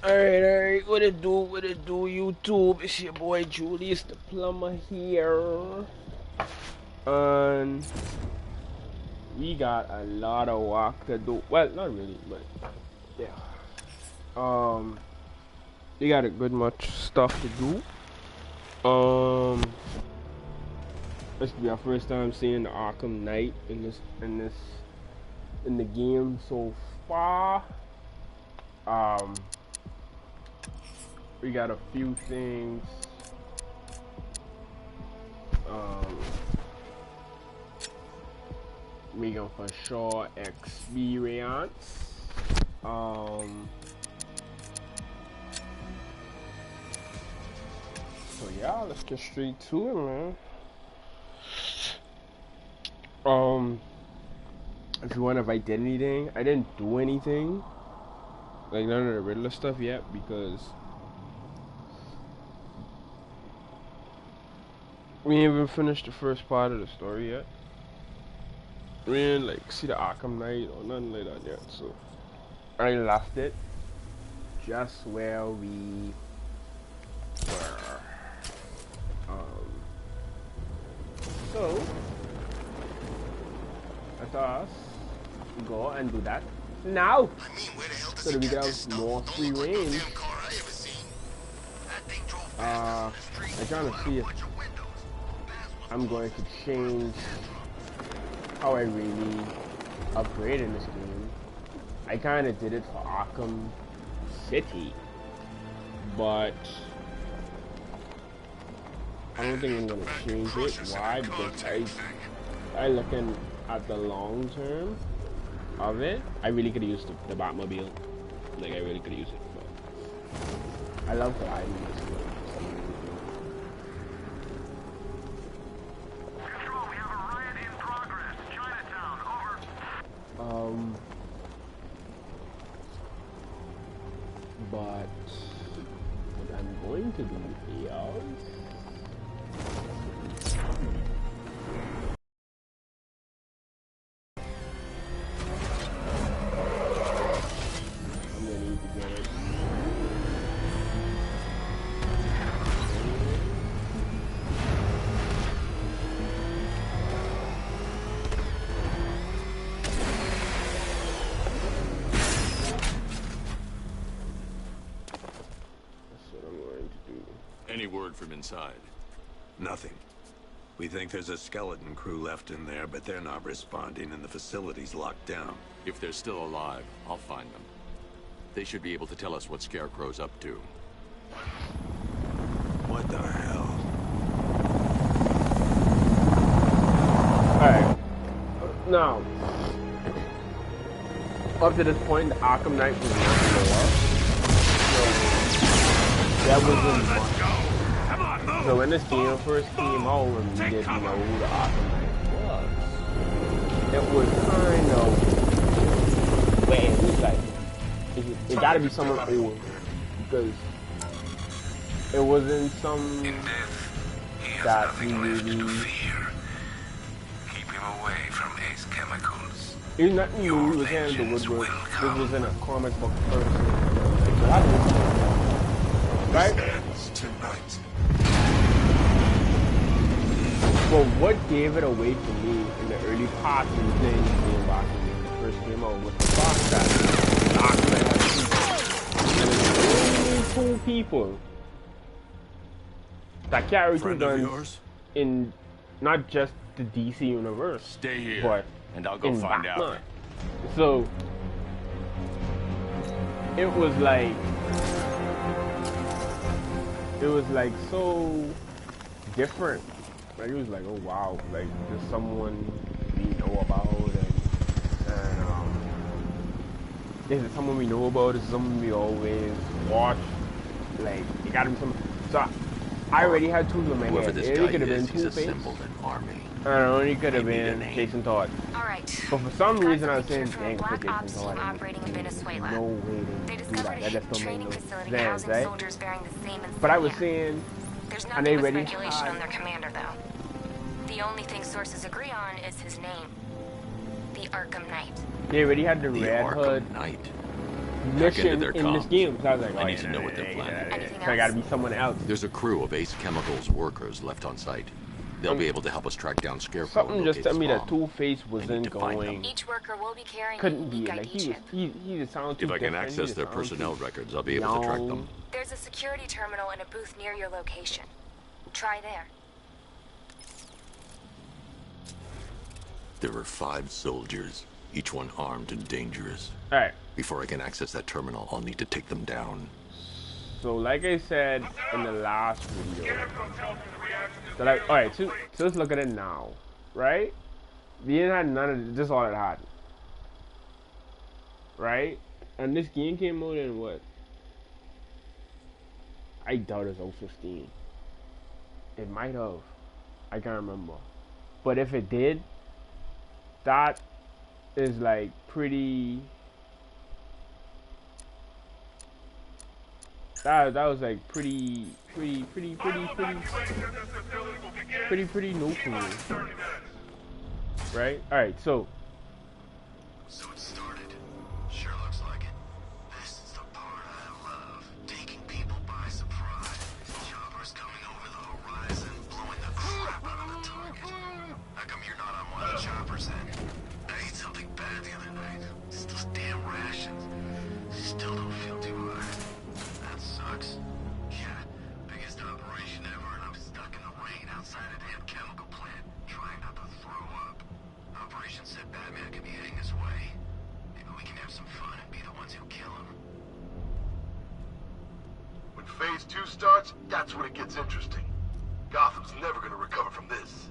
Alright, what it do, YouTube? It's your boy Julius the plumber here. And we got a lot of work to do. Well, not really, but yeah. We got a good much stuff to do. This will be our first time seeing the Arkham Knight in the game so far. We got a few things. We gonna for sure experience. So yeah, let's get straight to it, man. If you want to write anything, I didn't do anything, like none of the Riddler stuff yet because we ain't even finished the first part of the story yet. We didn't like see the Arkham Knight or nothing like that yet, so I left it just where we were. So let us go and do that now. So that we can have more free range. I'm trying to see if I'm going to change how I really upgrade in this game. I kind of did it for Arkham City, but I don't think I'm going to change it. Why? Because I looking at the long term of it, I really could use the Batmobile. Like, I really could use it. But I love gliding this game. Control, we have a riot in progress. Chinatown, over. But what I'm going to do is Any word from inside? Nothing. We think there's a skeleton crew left in there, but they're not responding and the facility's locked down. If they're still alive, I'll find them. They should be able to tell us what Scarecrow's up to. What the hell? alright. Now, up to this point, the Arkham Knight was not more. That wasn't much. So when this game first came out and we didn't know who the Arkham Knight was, it was kind of weird. It was like, it gotta be someone old, because it wasn't some that we really... Keep him away from Ace Chemicals. It was nothing new, it was in the woodwork. This was in a comic book first. Right? Tonight. Well, what gave it away for me in the early parts of the thing game back when it first came out was the fact that Arkham had two people that carry two guns in not just the DC universe, Stay here, but and I'll go in find Batman. out. So it was like so different. Like, it was like, oh wow, like there's someone we know about, and this is someone we know about, this is someone we always watch. Like, it gotta be some. So I already had two in my head. It could have been Two-Face, and it only could have been Jason Todd. All right. But for some reason I was saying, From a dang, black Jason ops team Todd. operating in Venezuela. No way They they do discovered that. a That hidden just don't make training no facility sense, housing right? soldiers bearing the same insignia. But I was saying, There's and nothing they but already speculation had- on their commander, though. The only thing sources agree on is his name. The Arkham Knight. they already had the Red Hood. Knight. mission their in this comms. game. So I was like, oh, I need yeah, to know what they're yeah, planning. yeah, Anything so I gotta else? be someone else. There's a crew of Ace Chemicals workers left on site. They'll be able to help us track down Scarecrow. Something and just locate tell his me that bomb. Two-Face I wasn't need to find going. them. Each worker will be carrying a Couldn't be unique like ID he was. chip. He just sounded too If I can different. He access just their sounded personnel too records, I'll be able to track them. young. There's a security terminal in a booth near your location. Try there. There are 5 soldiers, each one armed and dangerous. All right. Before I can access that terminal, I'll need to take them down. So, like I said in the last video, all right. So let's look at it now, right? We didn't have none of this. All it had, right? And this game came out in what? I doubt it's 015. It might have. I can't remember. But if it did, that is like pretty. That was like pretty new for me. Right? Alright, so So it started. Sure looks like it. This is the part I love. Taking people by surprise. Choppers coming over the horizon, blowing the crap out of the target. How come you're not on one of the choppers then? I ate something bad the other night. It's those damn rations. Still don't feel too hot. That sucks. Yeah, biggest operation ever, and I'm stuck in the rain outside a damn chemical plant, trying not to throw up. Operation said Batman could be heading this way. Maybe we can have some fun and be the ones who kill him. When Phase 2 starts, that's when it gets interesting. Gotham's never gonna recover from this.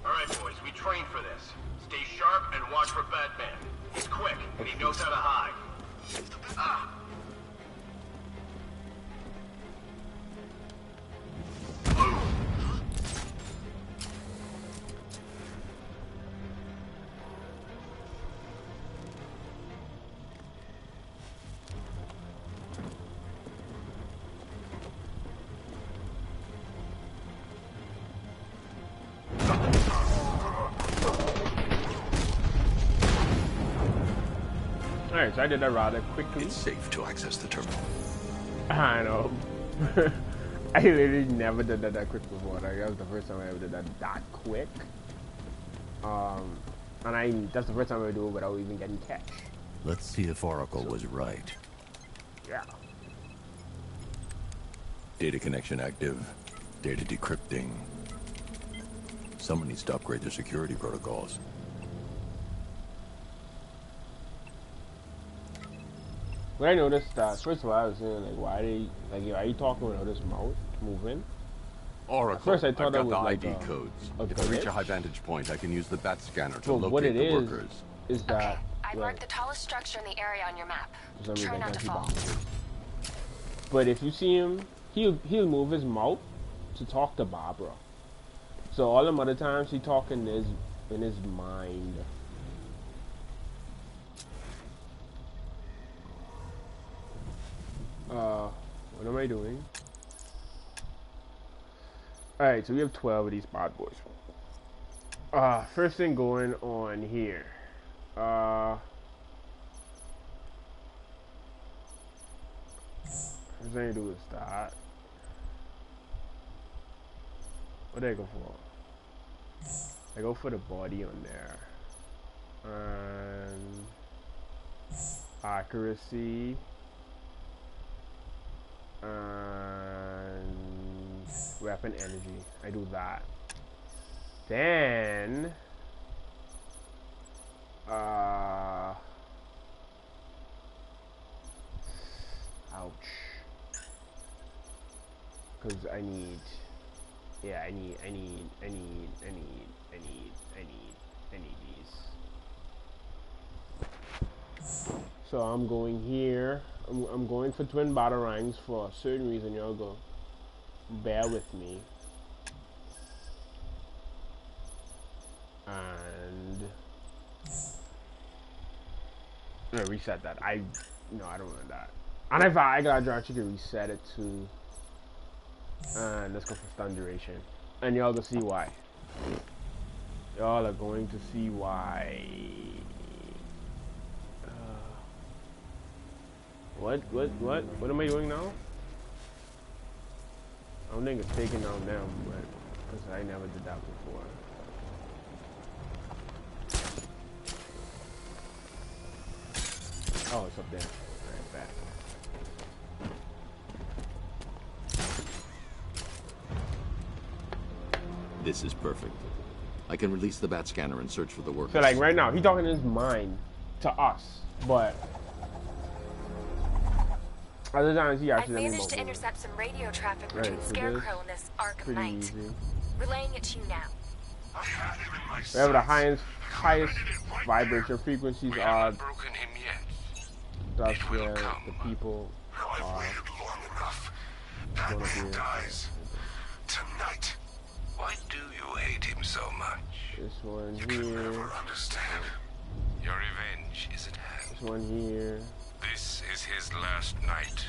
Alright, boys, we trained for this. Stay sharp and watch for Batman. He's quick, and he knows how to hide. Ah! alright, so I did that rather quickly. It's safe to access the terminal. I know. I literally never did that quick before. Like, that was the first time I ever did that quick. And that's the first time I ever do it without even getting catch. Let's see if Oracle was right. Yeah. Data connection active. Data decrypting. Someone needs to upgrade their security protocols. When I noticed that, first of all, I was saying, like, why are you talking without this mouth moving? Oracle, At first I thought I've that got was the like ID codes. a If I reach a glitch. high vantage point, I can use the bat scanner to But locate what it the is workers. that, Okay, I well, marked the tallest structure in the area on your map. for some reason Try I not can't to see fall. boxes. But if you see him, he'll move his mouth to talk to Barbara. So all them other times he talking in his mind. What am I doing? Alright, so we have 12 of these bad boys. First thing going on here. First thing I do is that. What do I go for? I go for the body on there. And accuracy. And weapon energy. I do that. Then ouch. Because I need these. So I'm going here. I'm going for twin batarangs for a certain reason. Y'all go bear with me. And No, reset that. No, I don't want that. And if I got actually can reset it to. Let's go for stun duration, and y'all will see why. Y'all are going to see why. What am I doing now? I don't think it's taking down them, but because I never did that before. Oh, it's up there. Alright, back. This is perfect. I can release the bat scanner and search for the workers. So like right now, he's talking in his mind to us, but other times he actually I've managed to intercept some radio traffic Right, between so Scarecrow and this Arkham pretty Knight. easy. Relaying it to you now. I had him in my Wherever the sights. highest vibration frequencies We are, haven't broken him yet. that's It will where come. the people I've are waited long enough. gonna Batman be. dies tonight. Why do you hate him so much? This one You can here, never understand. Your revenge is at hand. this one here, This is his last night.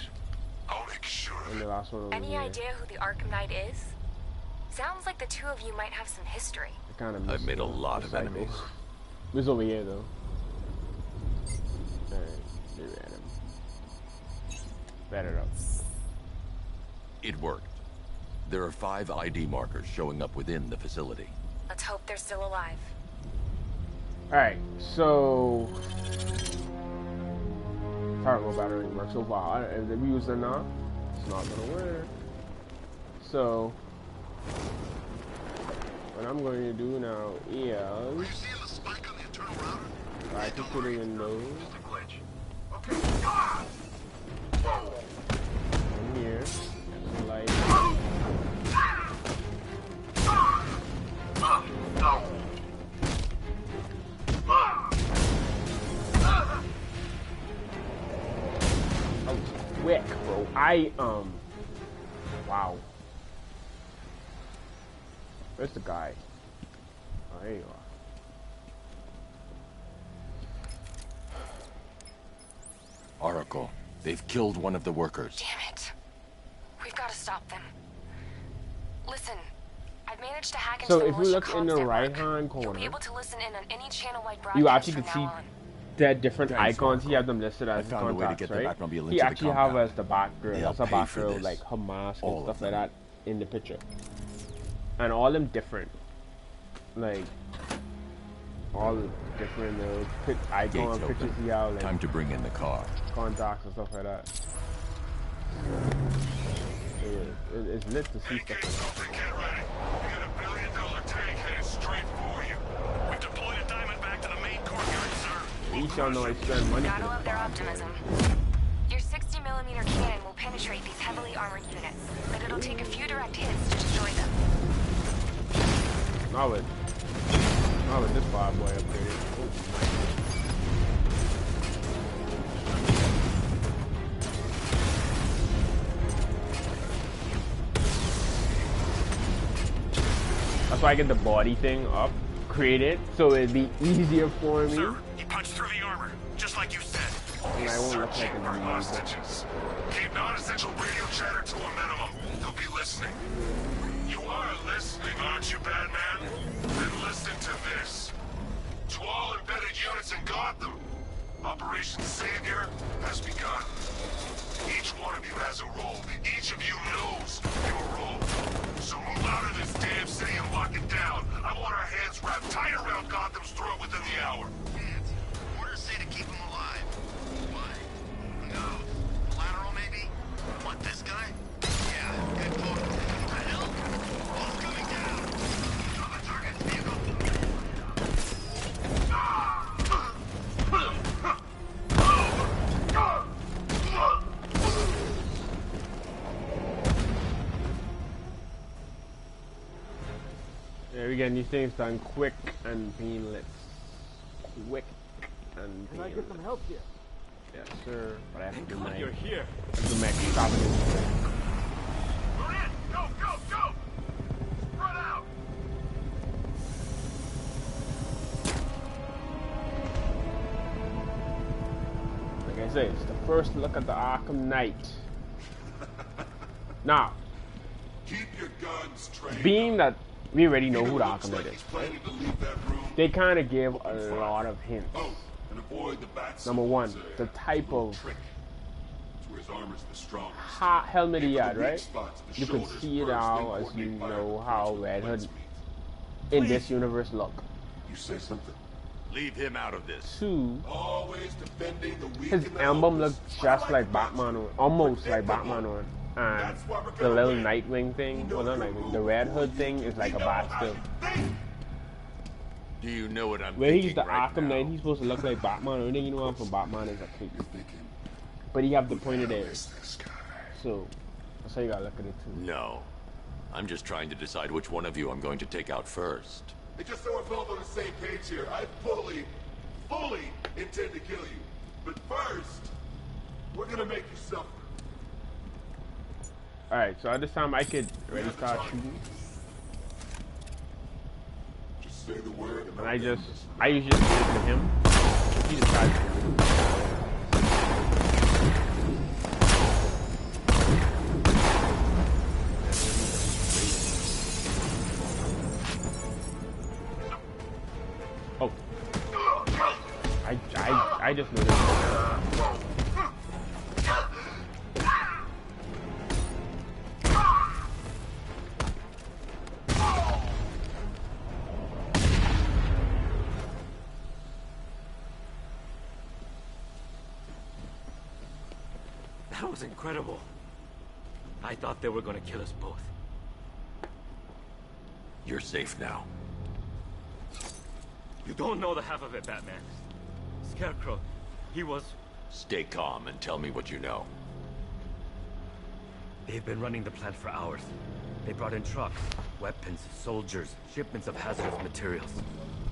I'll make sure of and the it. last one over Any here. idea who the Arkham Knight is? Sounds like the two of you might have some history. I kind of I've made a lot of enemies. This over here though. Alright, get rid of him. Better up. It worked. There are 5 ID markers showing up within the facility. Let's hope they're still alive. Alright, so Target battery works so far. If we use it now, it's not gonna work. So what I'm going to do now Were you is seeing the spike on the internal router? I can put it in those Glitch. Okay. Ah! in here. Like oh, quick, bro. Wow. Where's the guy? Oh, there you are. Oracle, they've killed one of the workers. Damn it. We've got to stop them. Listen, I've managed to hack into So the if you militia look in the comms right network. hand You'll be corner, able to listen in on any channel-wide broadcast you actually from can see now on. the different Thanks, icons. He Oracle. has them listed I as found a way to contacts, get the right? Batmobile He into the actually have compound. as the back girl, They'll that's a pay back for girl, this. like her mask All and of stuff like them. that in the picture, and all them different, like all the different icon Gates pictures open. he have, like Time to bring in the car. contacts and stuff like that. It's lit to see Get stuff something, get ready. We got $1 billion tank headed straight for you. We deployed a Diamondback to the main courtyard, sir. like that. Each y'all know I spend money Gotta for love the their car. optimism. Your 60mm cannon will penetrate these heavily armored units, but it'll take a few direct hits to destroy them. Not with this bad boy upgraded. Oh. That's why I get the body thing up, created, so it'd be easier for me. Sir, he punched through the armor, just like you said. And I won't look like Searching a for noob. hostages. Keep non-essential radio chatter to a minimum. They'll be listening. You are listening, aren't you, Batman? Then listen to this. To all embedded units in Gotham, Operation Savior has begun. Each one of you has a role. Each of you knows your role. So move out of this damn city and lock it down. I want our hands wrapped tight around Gotham's throat within the hour. Orders say to keep him alive. Why? Who knows? Collateral, maybe? What, this guy? Yeah, good point. What the hell? Wall's coming down. On the target. Vehicle. Yeah, we getting these things done quick and painless. Quick and Can I painless. get some help here? Yes, sir. But I have to do my You're here. extravagant. We're in. Go, go, go. Spread out. So it's the first look at the Arkham Knight. Now, Keep your guns trained. being that we already know who the Looks Arkham like Knight he's is, planning to leave that room. they kind of give a lot of hints. Oh, and avoid the bat Number one, symbols the there. type Little of trick. It's where his armor's the strongest. helmet he Aim for had, the weak right? spots, the You can shoulders see it first, now then as you coordinate fire know with how the Red Hood blades. in this universe look. You say something. Leave him out of this. Two, Always defending the weak his and the emblem helpless. looks just like Batman on, almost like Batman on. And That's why we're the gonna little win. Nightwing thing, well not Nightwing, the Red Hood thing is like a bat still. Do you know what I'm Where he's thinking the right Arkham now? Knight, he's supposed to look like Batman. Only thing you know him from Batman is a cape. But he have the pointed ears. So, that's how you gotta look at it too. No. I'm just trying to decide which one of you I'm going to take out first. Hey, just so we're both on the same page here, I fully intend to kill you. But first, we're gonna make you suffer. Alright, so at this time I could already start shooting. Just say the word and And I usually just shoot to him. He decides to shoot. Oh. I just noticed. That was incredible. I thought they were gonna kill us both. You're safe now. You don't know the half of it, Batman. Scarecrow, he was... Stay calm and tell me what you know. They've been running the plant for hours. They brought in trucks, weapons, soldiers, shipments of hazardous materials.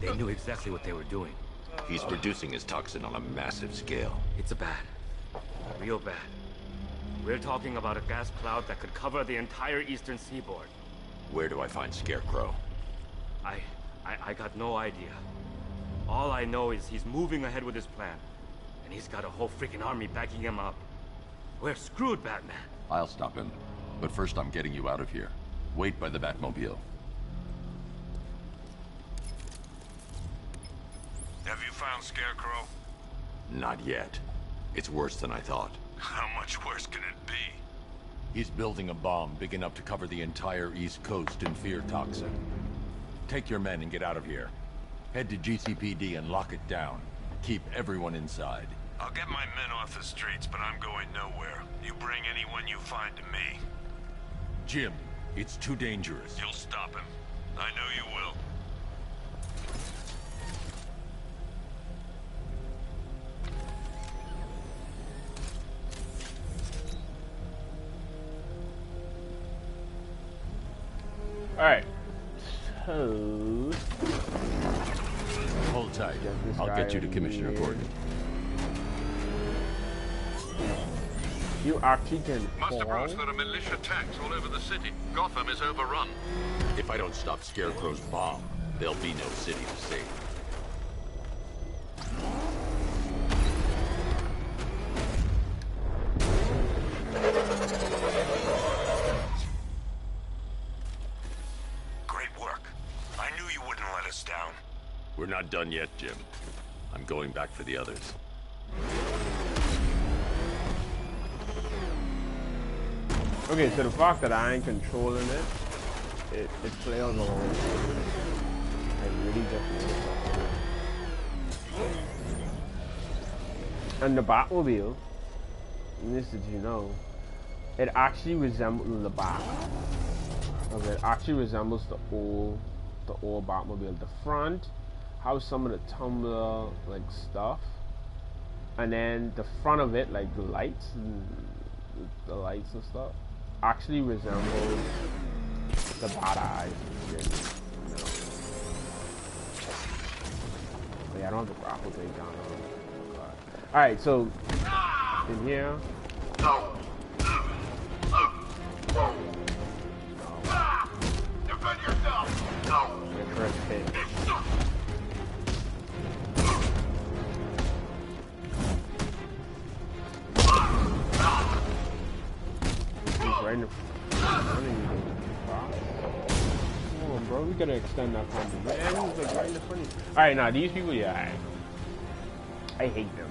They knew exactly what they were doing. He's producing his toxin on a massive scale. It's bad. Real bad. We're talking about a gas cloud that could cover the entire eastern seaboard. Where do I find Scarecrow? I got no idea. All I know is he's moving ahead with his plan. And he's got a whole freaking army backing him up. We're screwed, Batman. I'll stop him. But first I'm getting you out of here. Wait by the Batmobile. Have you found Scarecrow? Not yet. It's worse than I thought. How much worse can it be? He's building a bomb big enough to cover the entire East Coast in fear toxin. Take your men and get out of here. Head to GCPD and lock it down. Keep everyone inside. I'll get my men off the streets, but I'm going nowhere. You bring anyone you find to me. Jim, it's too dangerous. You'll stop him. I know you will. Alright. So... Hold tight. this I'll guy get you to Commissioner here. Gordon. You actually can Master fall. Bruce, there are militia attacks all over the city. Gotham is overrun. If I don't stop Scarecrow's bomb, there'll be no city to save. Great work. I knew you wouldn't let us down. We're not done yet, Jim. I'm going back for the others. Okay, so the fact that I ain't controlling it plays along. I really just noticed that. And the Batmobile, and this did you know, it actually resembles the back of it. Actually resembles the old Batmobile. The front has some of the tumbler like stuff, and then the front of it, like the lights and stuff, actually resembles the bad eyes and shit. You know. But yeah, I don't have the grapple take down. Alright, so in here. Defend yourself! Your first hit. right in the front of you. Come on, bro. We gotta extend that combo. Man, he's like right in the front of you. Alright, now these people, yeah, I hate them.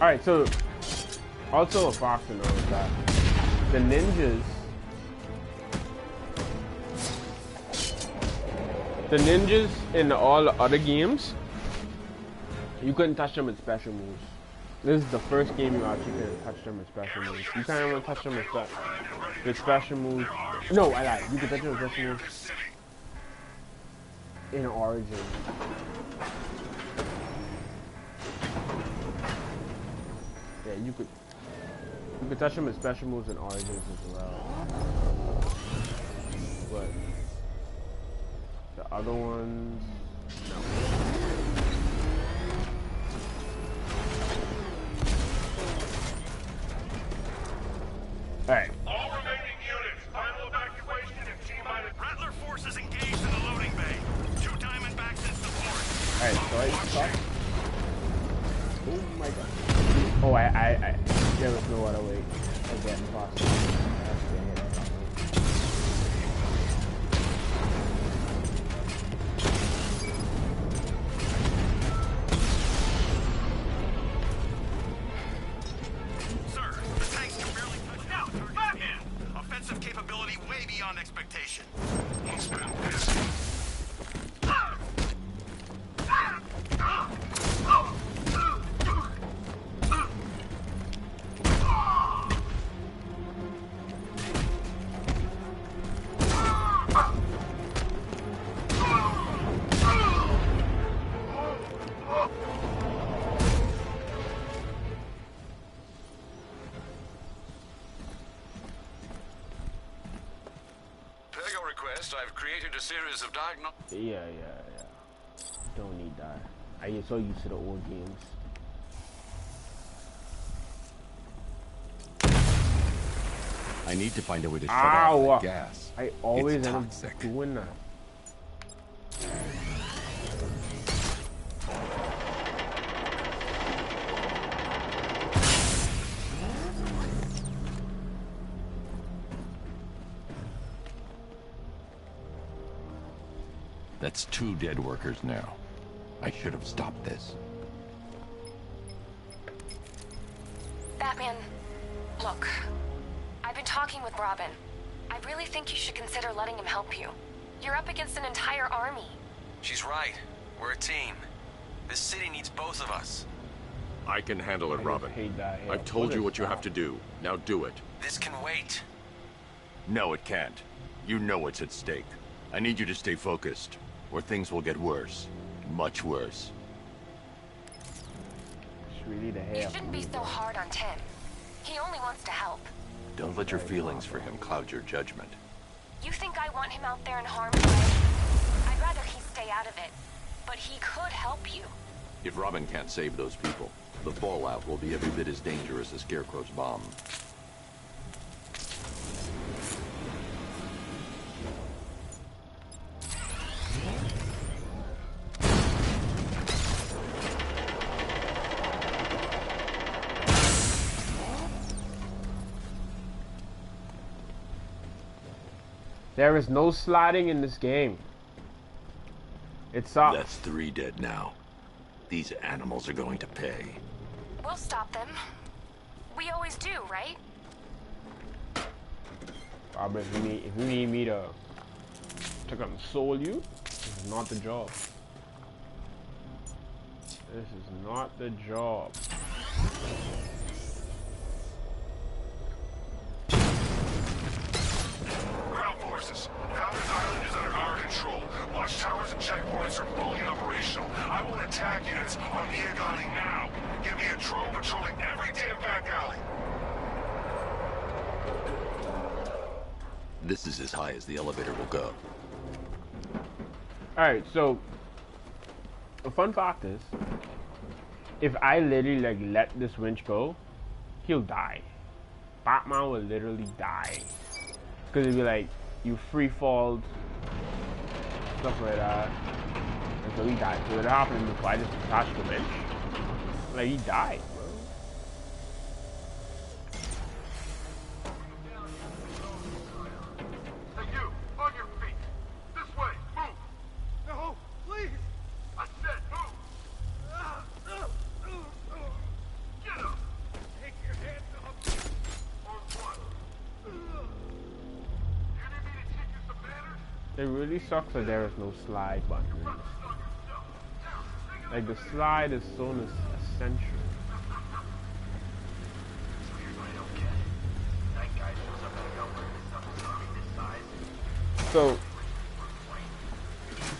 Alright, so also a fox to know is that the ninjas in all the other games, you couldn't touch them with special moves. This is the first game you actually couldn't touch them with special moves. You can't even touch them with special moves. No, I lied. You can touch them with special moves in Origin. Yeah, you could touch them with special moves in Origins as well. But the other ones, no. Alright. All remaining units, final evacuation and T-minus. Rattler forces engaged in the loading bay. 2 Diamondbacks in support. Alright, so I stop. Oh my god. Oh, there was no other way. Again, possible. Sir, the tanks can barely touch out. Batman! Offensive capability way beyond expectation. He's been busy. I've created a series of diagnostics. Yeah. Don't need that. I get so used to the old games. I need to find a way to shut off that gas. I always end up doing that. That's 2 dead workers now. I should have stopped this. Batman, look. I've been talking with Robin. I really think you should consider letting him help you. You're up against an entire army. She's right. We're a team. This city needs both of us. I can handle it, Robin. I've told you what you have to do. Now do it. This can wait. No, it can't. You know what's at stake. I need you to stay focused, or things will get worse. Much worse. You shouldn't be so hard on Tim. He only wants to help. Don't let your feelings for him cloud your judgment. You think I want him out there in harm's way? I'd rather he stay out of it. But he could help you. If Robin can't save those people, the fallout will be every bit as dangerous as Scarecrow's bomb. There is no sliding in this game. It sucks. That's 3 dead now. These animals are going to pay. We'll stop them. We always do, right? Robert, if you need me to console you, this is not the job. This is not the job. Ground forces, Founders Island is under our control. Watchtowers and checkpoints are fully operational. I will attack units on Miagani now. Give me a drone patrolling every damn back alley. This is as high as the elevator will go. Alright, so the fun fact is, if I literally let this winch go, he'll die. Batman will literally die. Because it'd be like, you free fall, stuff like that. Until he died. So it happened before I just attached the bench. Like, he died, bro. Hey, you! On your feet! This way! Move! No! Please! I said move! Get up! Take your hands off me! Or what? You need me to teach you some manners? It really sucks that there is no slide button. Like, the slide is so essential. So,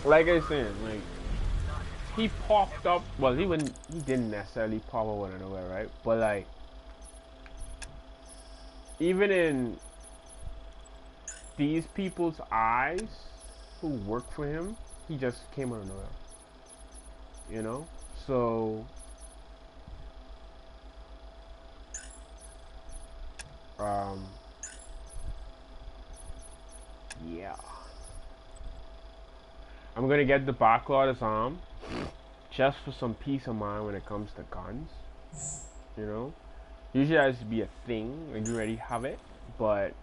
like I said, like, he popped up. Well, he didn't necessarily pop up out of nowhere, right? But like, even in these people's eyes who work for him, he just came out of nowhere. You know? So yeah. I'm gonna get the Backlot's arm just for some peace of mind when it comes to guns. You know? Usually that used to be a thing, like you already have it, but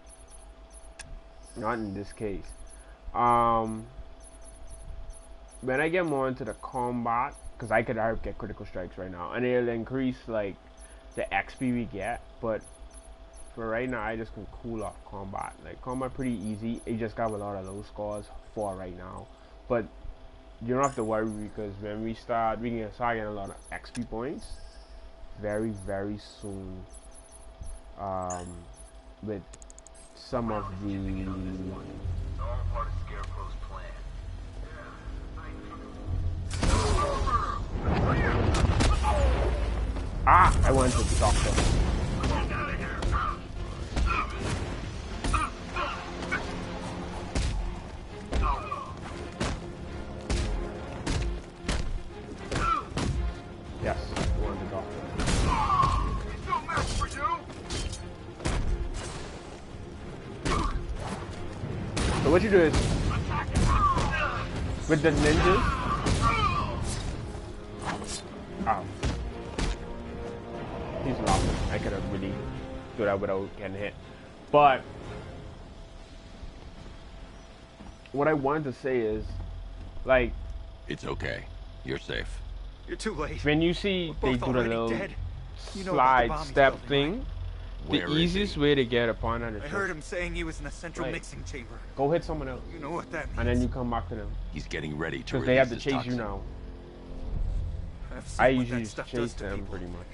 not in this case. When I get more into the combat, because I could get critical strikes right now, and it'll increase like the XP we get, but for right now I just can cool off combat. Like, combat pretty easy, it just got a lot of low scores for right now, but you don't have to worry, because when we start, we can start getting a lot of XP points very, very soon, with some of the I wanted to stop them. Yes, I wanted to stop them. He's no match for you! So what you do is, with the ninjas, ow. He's laughing. I could have really stood out without getting hit. But what I wanted to say is, like, It's okay. You're safe. You're too late. when you see We're they both do the already little dead. You know about the slide bomb he's step building, thing, Where the is easiest he? way to get upon that is I heard him saying he was in the central Wait. mixing chamber. go hit someone else, You know what that means. and then you come back to them, He's getting ready to because they have to release chase his you toxin. now. I've seen I what usually that just stuff chase does to them people. pretty much.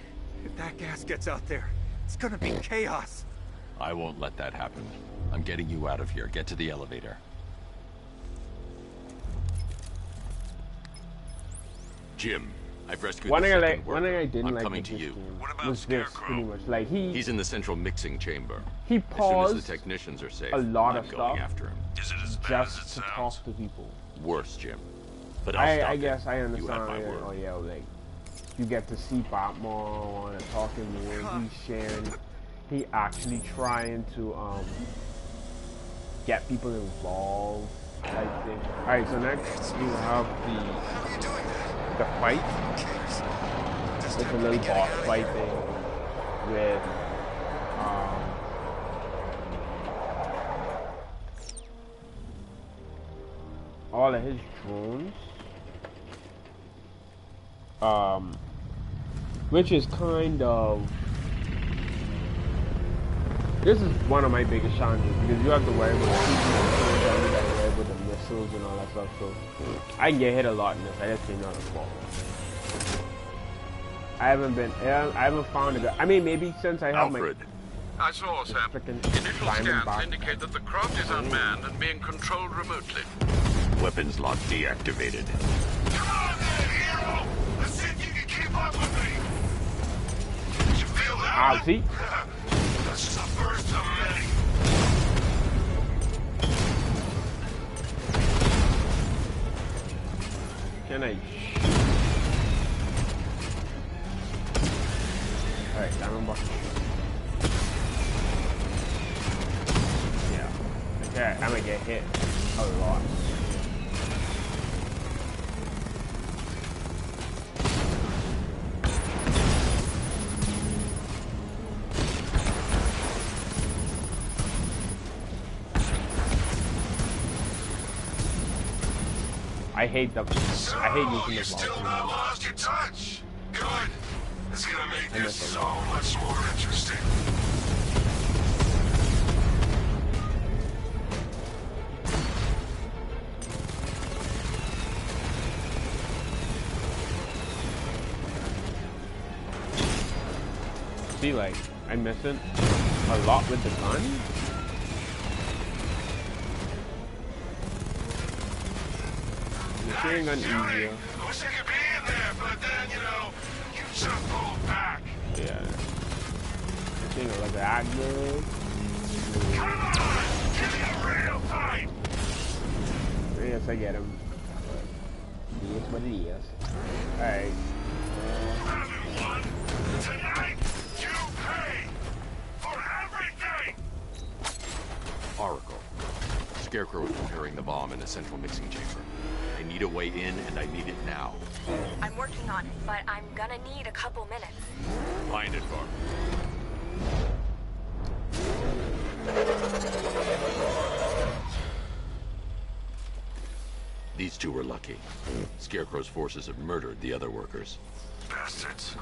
If that gas gets out there, it's gonna be chaos. I won't let that happen. I'm getting you out of here. Get to the elevator. Jim, I've rescued One the thing second one thing I worker. didn't I'm like coming with to this you. game What about was this, Scarecrow? pretty much. Like, He's in the central mixing chamber. he As soon as paused the technicians are safe, a lot I'm of going stuff after him. Is it as bad as it just to sounds? talk to people. Worse, Jim. But I'll stop I it. guess I You understand. have my Yeah, word. oh yeah, like, you get to see Bob more and talking more. He's sharing. He actually trying to get people involved, type thing. All right, so next we have the fight. It's a little boss fight thing with all of his drones. Which is kind of, this is one of my biggest challenges, because you have to worry about the people, you got to worry about the missiles and all that stuff. So I can get hit a lot in this. I just think not a fault. I haven't found it. I mean, maybe since I have Alfred, I saw, Sam. freaking Initial scans Diamondback. indicate that the craft is unmanned and being controlled remotely. weapons lock deactivated. Come on then, hero! Let's see if you can keep up with me! Did you feel that? Ah, see? That's just the first of many. Can I? Alright, Diamondback. Yeah, I'm gonna get hit a lot. I hate using this still not lost your touch. Good. It's gonna make this so much more interesting. See, like, I'm missing a lot with the gun. Machine gun easier. I wish I could be in there, but then, you know, you just pulled back. Yeah. Machine gun like that good. Come on! Give me a real fight! Yes, I get him. But it is what it is. Alright. Everyone, tonight, you pay for everything! Oracle. Scarecrow is preparing the bomb in the central mixing chamber. I need a way in, and I need it now. I'm working on it, but I'm gonna need a couple minutes. Find it for me. These two were lucky. Scarecrow's forces have murdered the other workers. Bastards.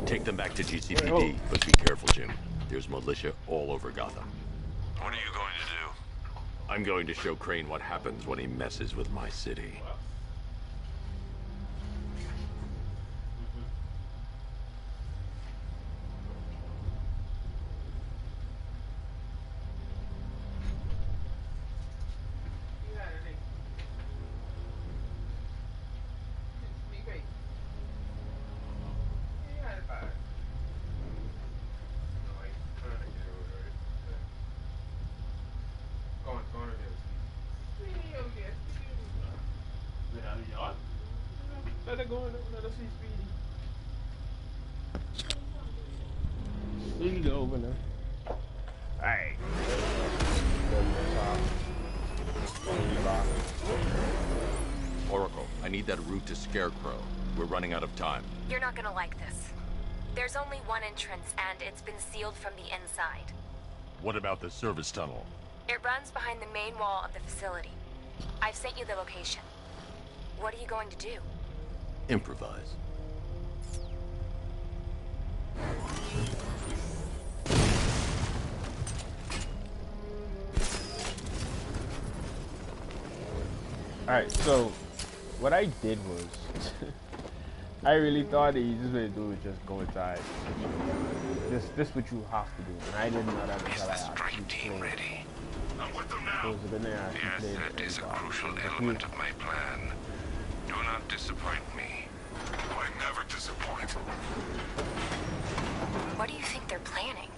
Take them back to GCPD, but be careful, Jim. There's militia all over Gotham. What are you going to do? I'm going to show Crane what happens when he messes with my city. Speedy over there. Alright. Oracle, I need that route to Scarecrow. We're running out of time. You're not gonna like this. There's only one entrance, and it's been sealed from the inside. What about the service tunnel? It runs behind the main wall of the facility. I've sent you the location. What are you going to do? Improvise. Alright, so what I did was I really thought the easiest way to do it was just go inside. This is what you have to do. And I didn't know that until I actually played. Ready? I'm with them now. Yes, that is a crucial element of my plan. Do not disappoint me. I never disappoint. What do you think they're planning?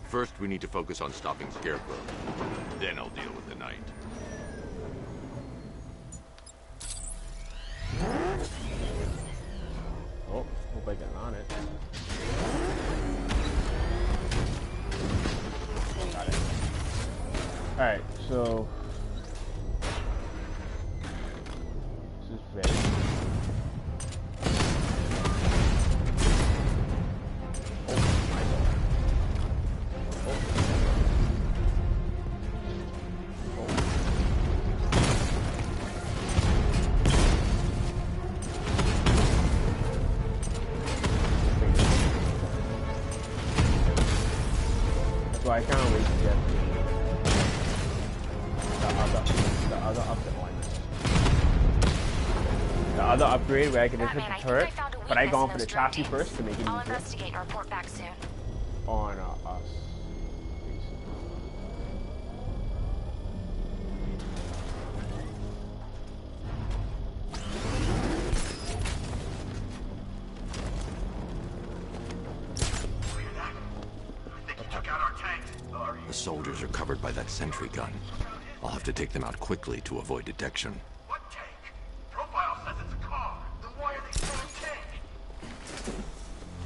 First, we need to focus on stopping Scarecrow. Then I'll deal with the Knight. Oh, hope I get on it. Got it. Alright, so this is ready. So I can't wait to get the other upgrade where I can just hit the turret, but I gone for the chassis first to make it easier. I'll investigate and report back soon. On us. The soldiers are covered by that sentry gun. I'll have to take them out quickly to avoid detection. What tank? Profile says it's a car. Then why are they still a tank?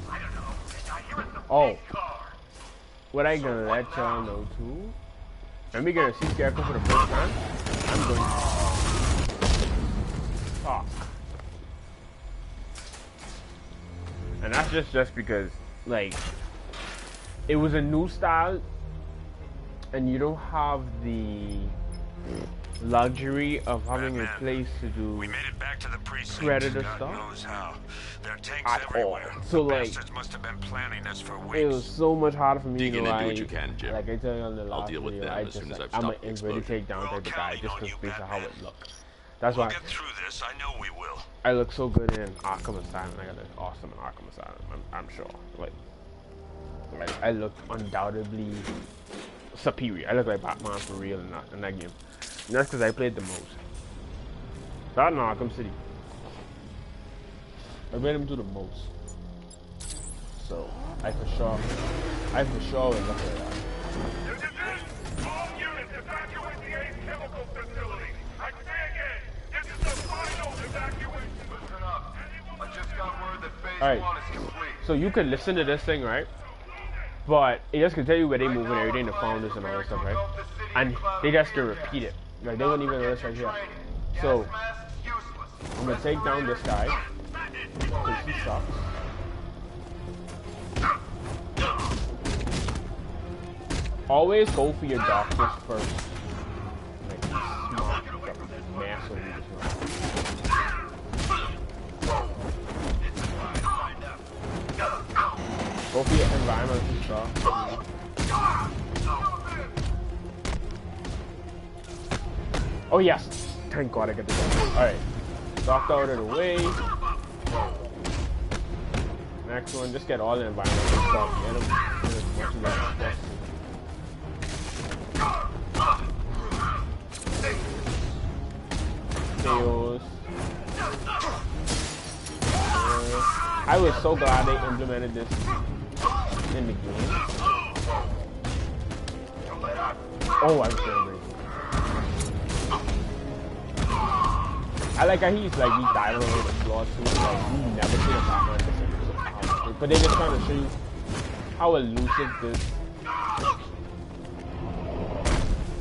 I don't know. I hear it's a big car. What I gonna let y'all know too Let me get a sea scarecrow for the first time. I'm going to talk. And that's just because, like, it was a new style, and you don't have the luxury of having a place to do We made it back to the precinct. Predator God stuff knows how. There are tanks at all. everywhere. So, the like, bastards must have been planning this for weeks. it was so much harder for me Dig to in and do like, what you can, Jim. like I tell you on the last deal with video, them I as just soon as like, I've I'm stopped the an inverted explosion. takedown type of guy just because based on how it looks. That's We'll why get through this. I know we will. I look so good in Arkham Asylum. I got an awesome in Arkham Asylum. I'm sure. Like I look undoubtedly superior. I look like Batman for real in that game. And that's because I played the most. That in Arkham City. I played him to the most. So I for sure would look at that. All units evacuate the Ace Chemical Facility. I say again, this is the final evacuation. Listen up. I just got word that phase Alright. 1 is complete. So you could listen to this thing, right? But it just can tell you where they move and everything, the founders and all that stuff, right? And they just can repeat it. Like they wouldn't even listen right here. So I'm gonna take down this guy. Because he sucks. Always go for your doctors first. Like smart, massively go for your environmental stuff. Oh yes! Thank God I get this done. Alright. Doctor out of the way. Next one, just get all the environmental stuff. Get them as much as possible. Chaos. I was so glad they implemented this in the game. Oh, I was angry. I like how he's like, he diving over the floor too. Like, you never see a Batman this. But they just trying to show you how elusive this.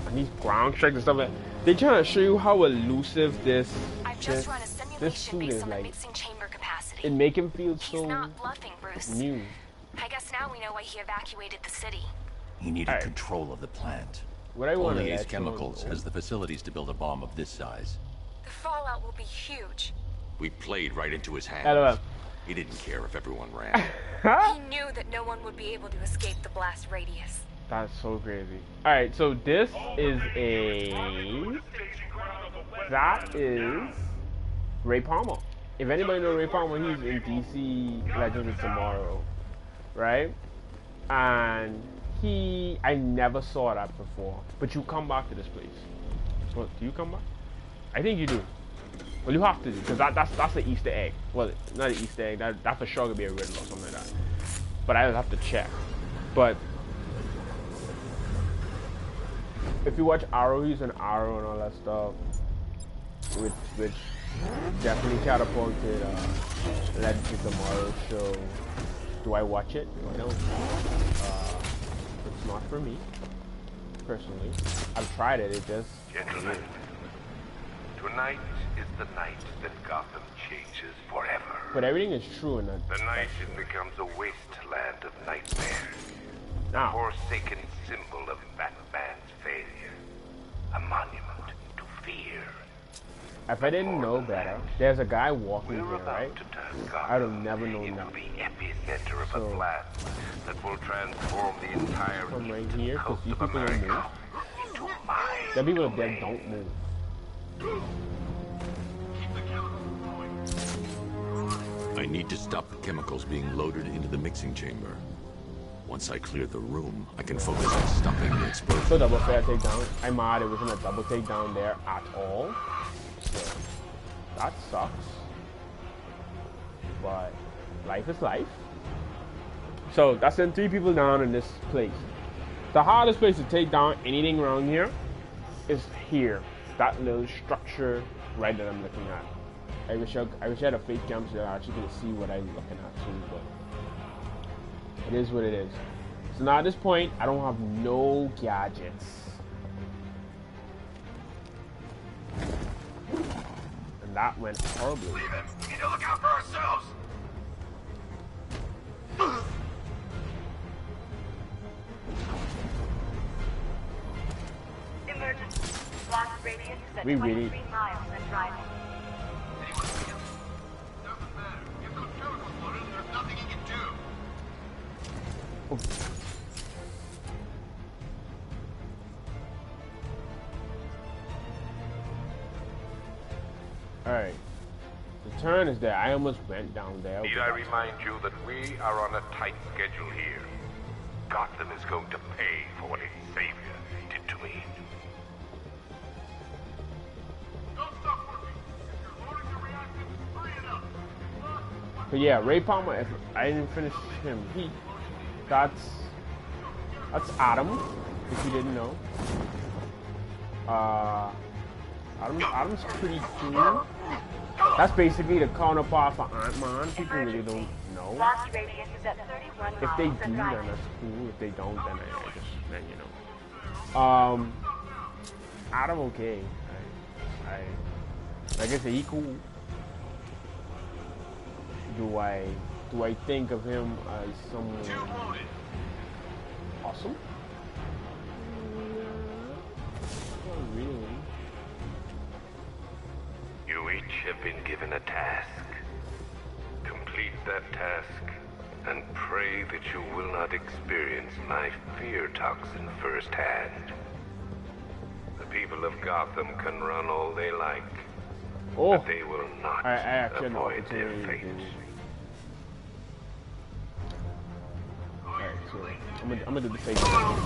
And these ground strikes and stuff like that. They trying to show you how elusive this. I've just run a simulation based on the like, mixing chamber capacity. it make him feel He's so not bluffing, Bruce. new. I guess now we know why he evacuated the city. He needed Alright. control of the plant. What I want Only to Ace Chemicals has the facilities to build a bomb of this size. The fallout will be huge. We played right into his hands. LOL. He didn't care if everyone ran. He knew that no one would be able to escape the blast radius. That's so crazy. Alright, so this is that is Ray Palmer. If anybody knows Ray Palmer, he's in DC Legends of Tomorrow, right? And I never saw that before. But you come back to this place. What, do you come back? I think you do. Well, you have to do, because that's an Easter egg. Well, not an Easter egg. That for sure could be a riddle or something like that. But I would have to check. But if you watch Arrow, he's an Arrow and all that stuff, which definitely catapulted Legends of Tomorrow show. Do I watch it? No, I don't. It's not for me, personally. I've tried it. It just. Gentlemen, tonight is the night that Gotham changes forever. But everything is true in that. The night it becomes a wasteland of nightmares. A Now, forsaken symbol of Batman's failure. A monument to fear. if I didn't know better, there's a guy walking We're here, about right? to turn I'd have Gotham never known into that. the epicenter of So- a blast that will transform the entire From right eastern here, because coast these of people don't America move. into my The people up domain. there don't move. I need to stop the chemicals being loaded into the mixing chamber. Once I clear the room, I can focus on stopping the explosion. So double fair takedown. I'm mad it wasn't a double takedown there at all. So that sucks. But life is life. So that's sent 3 people down in this place. The hardest place to take down anything around here is here. That little structure right that I'm looking at. I wish I had a fake cam so I actually could see what I'm looking at too, but it is what it is. So now at this point, I don't have no gadgets. that went horribly. Leave him. We need to look out for ourselves. Emergency. Blast radius is at We 23 really- miles and driving. Anyone see him? Doesn't matter. You've got chemicals on it, and there's nothing he can do. Alright. The turn is there. I almost went down there. Need I remind you that we are on a tight schedule here? Gotham is going to pay for what its savior did to me. Don't stop working. If you're loading the reactors, hurry it up. But yeah, Ray Palmer, if I didn't finish him, that's Adam, if you didn't know. Adam's pretty cool. That's basically the counterpart for Ant-Man. People really don't know. Blast radius is at 31 If they miles do, and then driving. that's cool. If they don't, then I just, then you know. Adam, okay. Like I say, he cool. Do I think of him as someone awesome? Not really. You each have been given a task. Complete that task, and pray that you will not experience my fear toxin firsthand. The people of Gotham can run all they like, but they will not I actually know avoid their fate. Alright, so I'm gonna do the fake thing.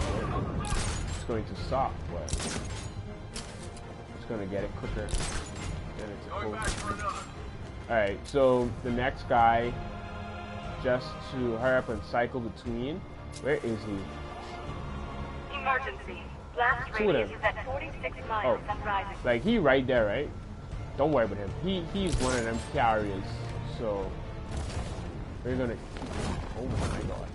It's going to suck, but it's gonna get it quicker than it's supposed to. Alright, so the next guy, just to hurry up and cycle between, where is he? Emergency. Blast Two of radius them. is at 46 miles and driving. Like he right there, right? Don't worry about him. He's one of them carriers, so we're gonna keep him. Oh my god.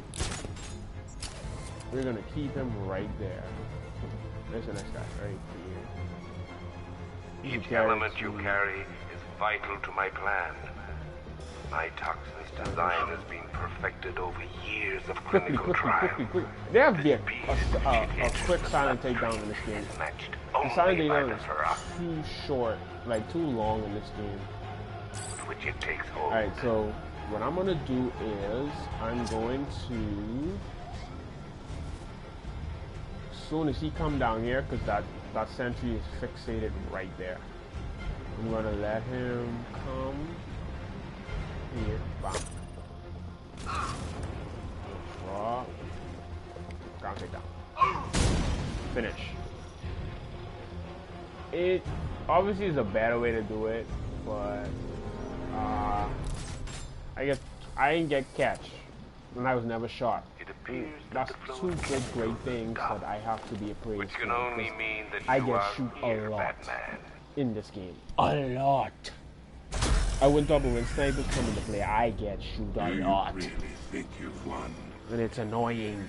We're gonna keep him right there. There's the next guy, right here. Each element you carry is vital to my plan. My toxin's design has been perfected over years of clinical trial. Quickly. There have to be a quick silent takedown in this game. The silent takedown is too short, like too long in this game. Which it takes hold. Alright, so what I'm gonna do is I'm going to, as soon as he come down here, because that sentry is fixated right there, I'm gonna let him come here. Bam. Drop. Ground take down. Finish. It obviously is a better way to do it, but I didn't get catch, and I was never shot. That's two big great things that I have to be appraised Which can for, only because mean that I you get are shoot here, a lot Batman. in this game. A lot. I wouldn't talk about when snipers come into play. I get shoot a lot, You really think you've won? and it's annoying.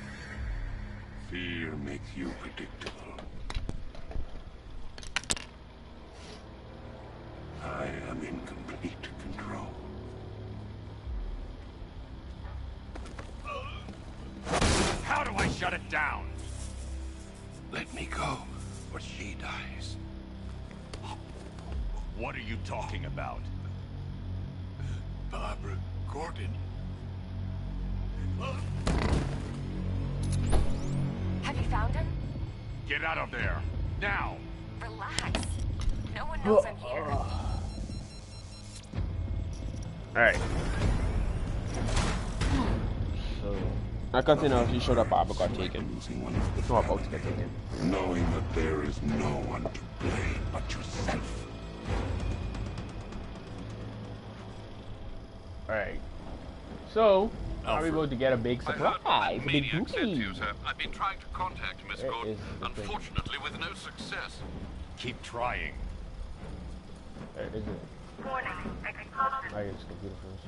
Fear makes you predictable. I am in complete control. How do I shut it down? Let me go, or she dies. What are you talking about? Barbara Gordon. Have you found him? Get out of there! Now! Relax. No one knows I'm here. Alright. So, I continue if he showed up, Barbara got taken. It's not about to get taken. Knowing that there is no one to blame but yourself. Alright. So, are we about to get a big surprise? A big Maniac sent bookie. you, sir. I've been trying to contact Miss Where Gordon, is the thing? unfortunately with no success. Keep trying. Where is it? Warning. Explosive. I just computer first.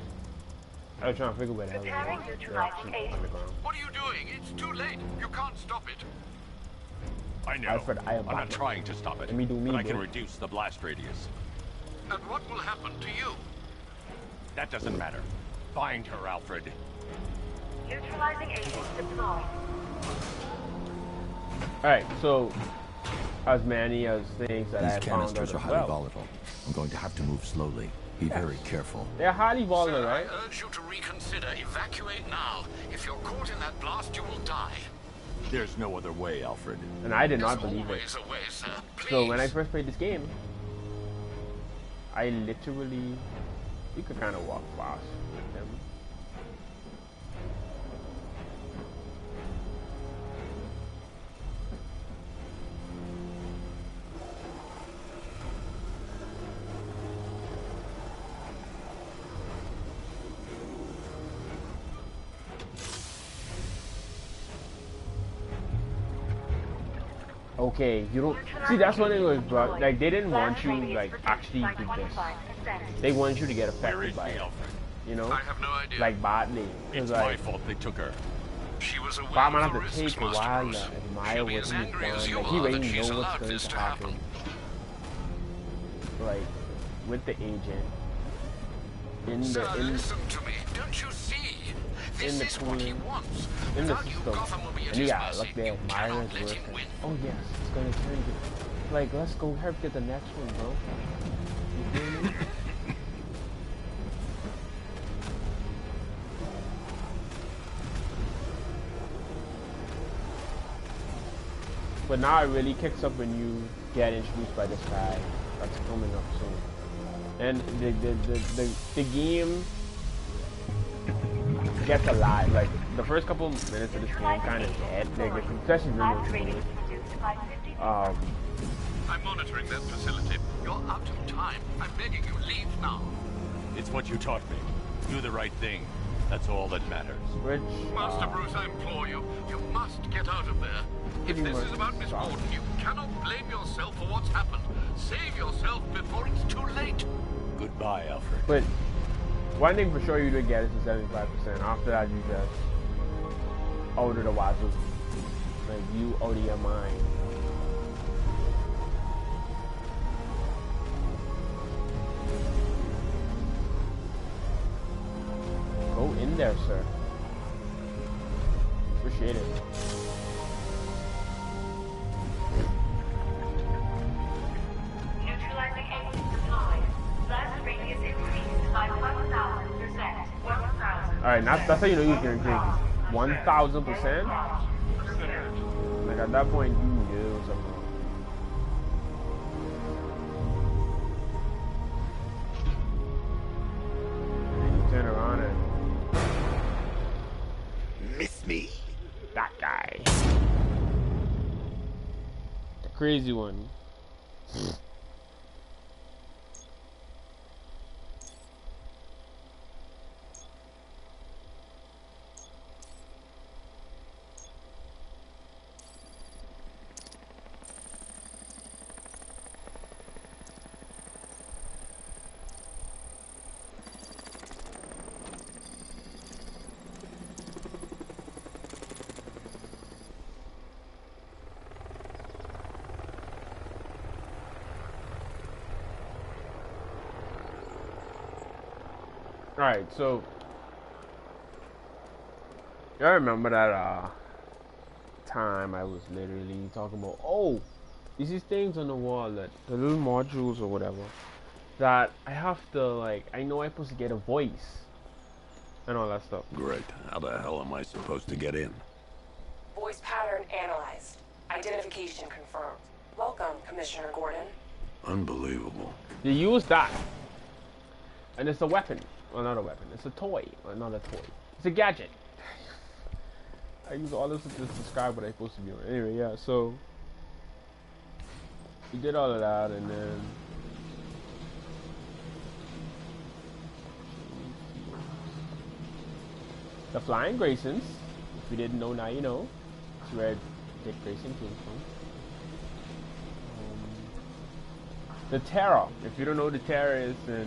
I was trying to figure where the hell it Preparing was. neutralizing Yeah, aid. underground. What are you doing? It's too late. You can't stop it. I know. Alfred, I am I'm not Batman. trying to stop it. Let me do me, but I can bro. reduce the blast radius. And what will happen to you? That doesn't matter. Find her, Alfred. Neutralizing agent deployed. Alright, so as many as things that I These found canisters out are as highly well. volatile. I'm going to have to move slowly. Be very careful. They're highly volatile, Sir, right? I urge you to reconsider. Evacuate now. If you're caught in that blast, you will die. There's no other way, Alfred. And I did not There's believe it. always a way, sir. So when I Please. first played this game, I literally, you could kind of walk fast with them. Okay, you don't see. That's one thing with like they didn't want you like actually do this. They want you to get affected by it. You know, I have no idea. like badly. It's Like, my fault they took her. She was aware Batman of the have to risks, take a Master while Bruce. to admire She'll be what as he's angry as done. you Like, he are that already she's knows what's allowed going this to to happen. happen. Like with the agent Sir, listen to me. Don't you see? This the is what he cooling, wants. in the Without you, system, Gotham will be at and his yeah, mercy. look there, You Myra's cannot let working. him win. Oh yes, it's gonna change it. Like, let's go help get the next one, bro. You feel me? But now it really kicks up when you get introduced by this guy that's coming up soon. And the game gets alive. Like the first couple minutes of this game kind of dead. Like especially really I'm monitoring that facility. You're out of time. I'm begging you, leave now. It's what you taught me. Do the right thing. That's all that matters. Which Master Bruce, I implore you. You must get out of there. If pretty this much is about Miss solid. Gordon, you cannot blame yourself for what's happened. Save yourself before it's too late. Goodbye, Alfred. But one thing for sure you did get is the 75%. After that you just out of the wazoo. Like you out of your mind. Go in there, sir. Appreciate it. Neutralizing agent deployed. Blast radius increased by 1,000%. 1,000. Alright, that's how you know you're gonna drink. 1,000%? Like at that point you knew something. And you turn around and Miss me? that guy. The crazy one. Alright, so I remember that time I was literally talking about, oh, these things on the wall, that the little modules or whatever, that I have to, like, I know I'm supposed to get a voice and all that stuff. Great. How the hell am I supposed to get in? Voice pattern analyzed. Identification confirmed. Welcome, Commissioner Gordon. Unbelievable. You use that, and it's a weapon. Well, not a weapon. It's a toy. Well, not a toy. It's a gadget. I use all this to just describe what I'm supposed to be doing. Anyway, yeah, so we did all of that, and then the Flying Graysons. If you didn't know, now you know. That's where Dick Grayson came from. The Terror. If you don't know what the Terror is, then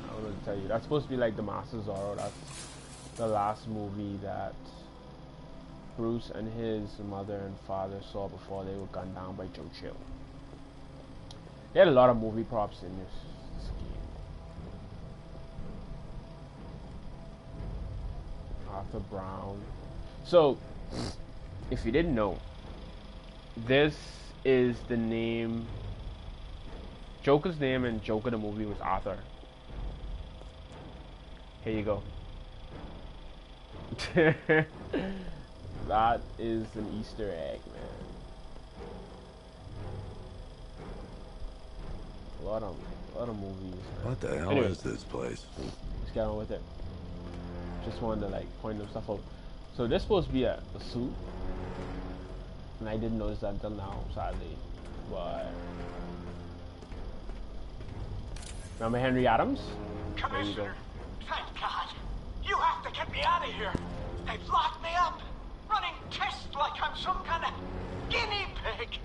I don't know what to tell you. That's supposed to be like the Master Zorro. That's the last movie that Bruce and his mother and father saw before they were gunned down by Joe Chill. They had a lot of movie props in this scheme. Arthur Brown. So, if you didn't know, this is the name. Joker's name in Joker the movie was Arthur. Here you go. That is an Easter egg, man. A lot of movies, man. What the hell is this place? Let's get on with it. Just wanted to like point some stuff out. So this supposed to be a suit, and I didn't notice that until now, sadly. But remember Henry Adams? Commissioner, thank God. You have to get me out of here. They've locked me up, running tests like I'm some kind of guinea pig.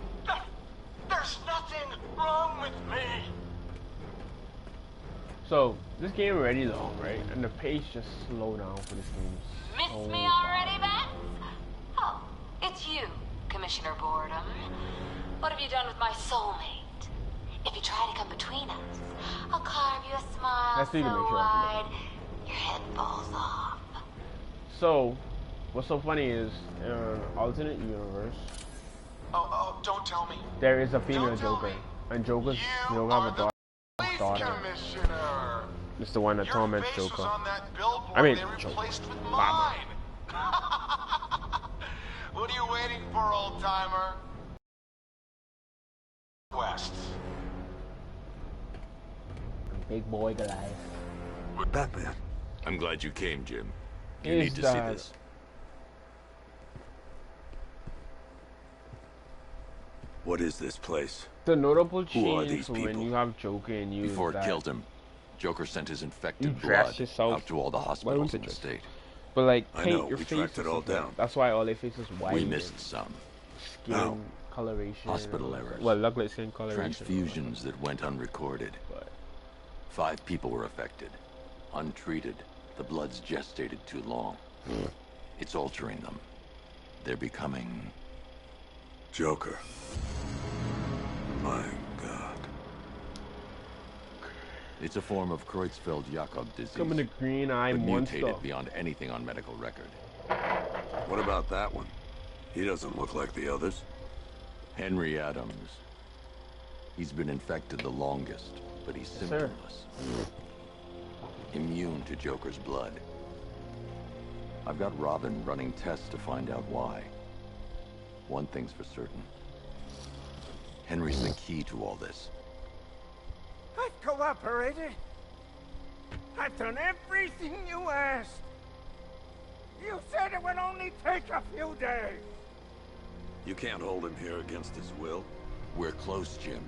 There's nothing wrong with me. So this game already long, right? And the pace just slow down for this game. Miss me already, Bats? Oh, it's you, Commissioner Boredom. What have you done with my soulmate? If you try to come between us, I'll carve you a smile so wide your head falls off. So, what's so funny is, in an alternate universe, don't tell me. there is a female Joker, and Joker's have a daughter. Commissioner. It's the one that torments Joker. Was on that billboard I mean, they replaced Joker. with mine. What are you waiting for, old timer? West. Big boy Goliath. Batman. I'm glad you came, Jim. You Is need to see that- this. What is this place? The notable Who are change these when people? you have Joker and you Before it that killed him, Joker sent his you infected dress blood yourself. out to all the hospitals in the state. But like I paint know, your we face. tracked and it all stuff like down. That's why all their faces white. We missed some. Skin coloration. Hospital errors. Well, luckily skin coloration. Transfusions that went unrecorded. 5 people were affected. Untreated. The blood's gestated too long. It's altering them. They're becoming... Joker. My God. It's a form of Creutzfeldt-Jakob disease. Coming to green eye but monster. mutated beyond anything on medical record. What about that one? He doesn't look like the others. Henry Adams. He's been infected the longest, but he's symptomless. Immune to Joker's blood. I've got Robin running tests to find out why. One thing's for certain. Henry's the key to all this. I've cooperated. I've done everything you asked. You said it would only take a few days. You can't hold him here against his will. We're close, Jim.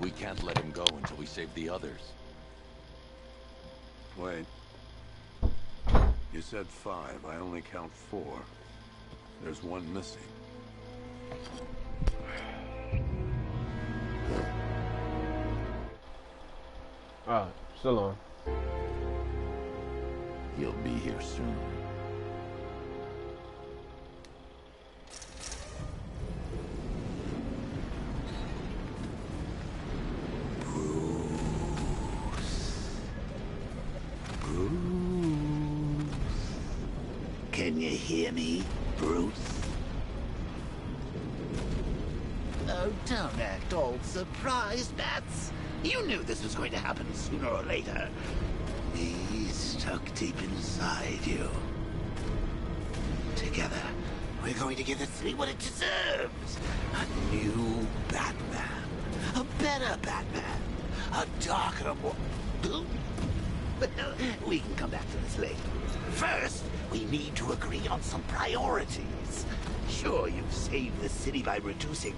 We can't let him go until we save the others. Wait. You said 5. I only count 4. There's one missing. Oh, still on. He'll be here soon. Can you hear me, Bruce? Oh, don't act all surprised, Bats. You knew this was going to happen sooner or later. He's stuck deep inside you. Together, we're going to give the city what it deserves. A new Batman. A better Batman. A darker, more... Well, we can come back to this later. First, we need to agree on some priorities. Sure, you've saved the city by reducing...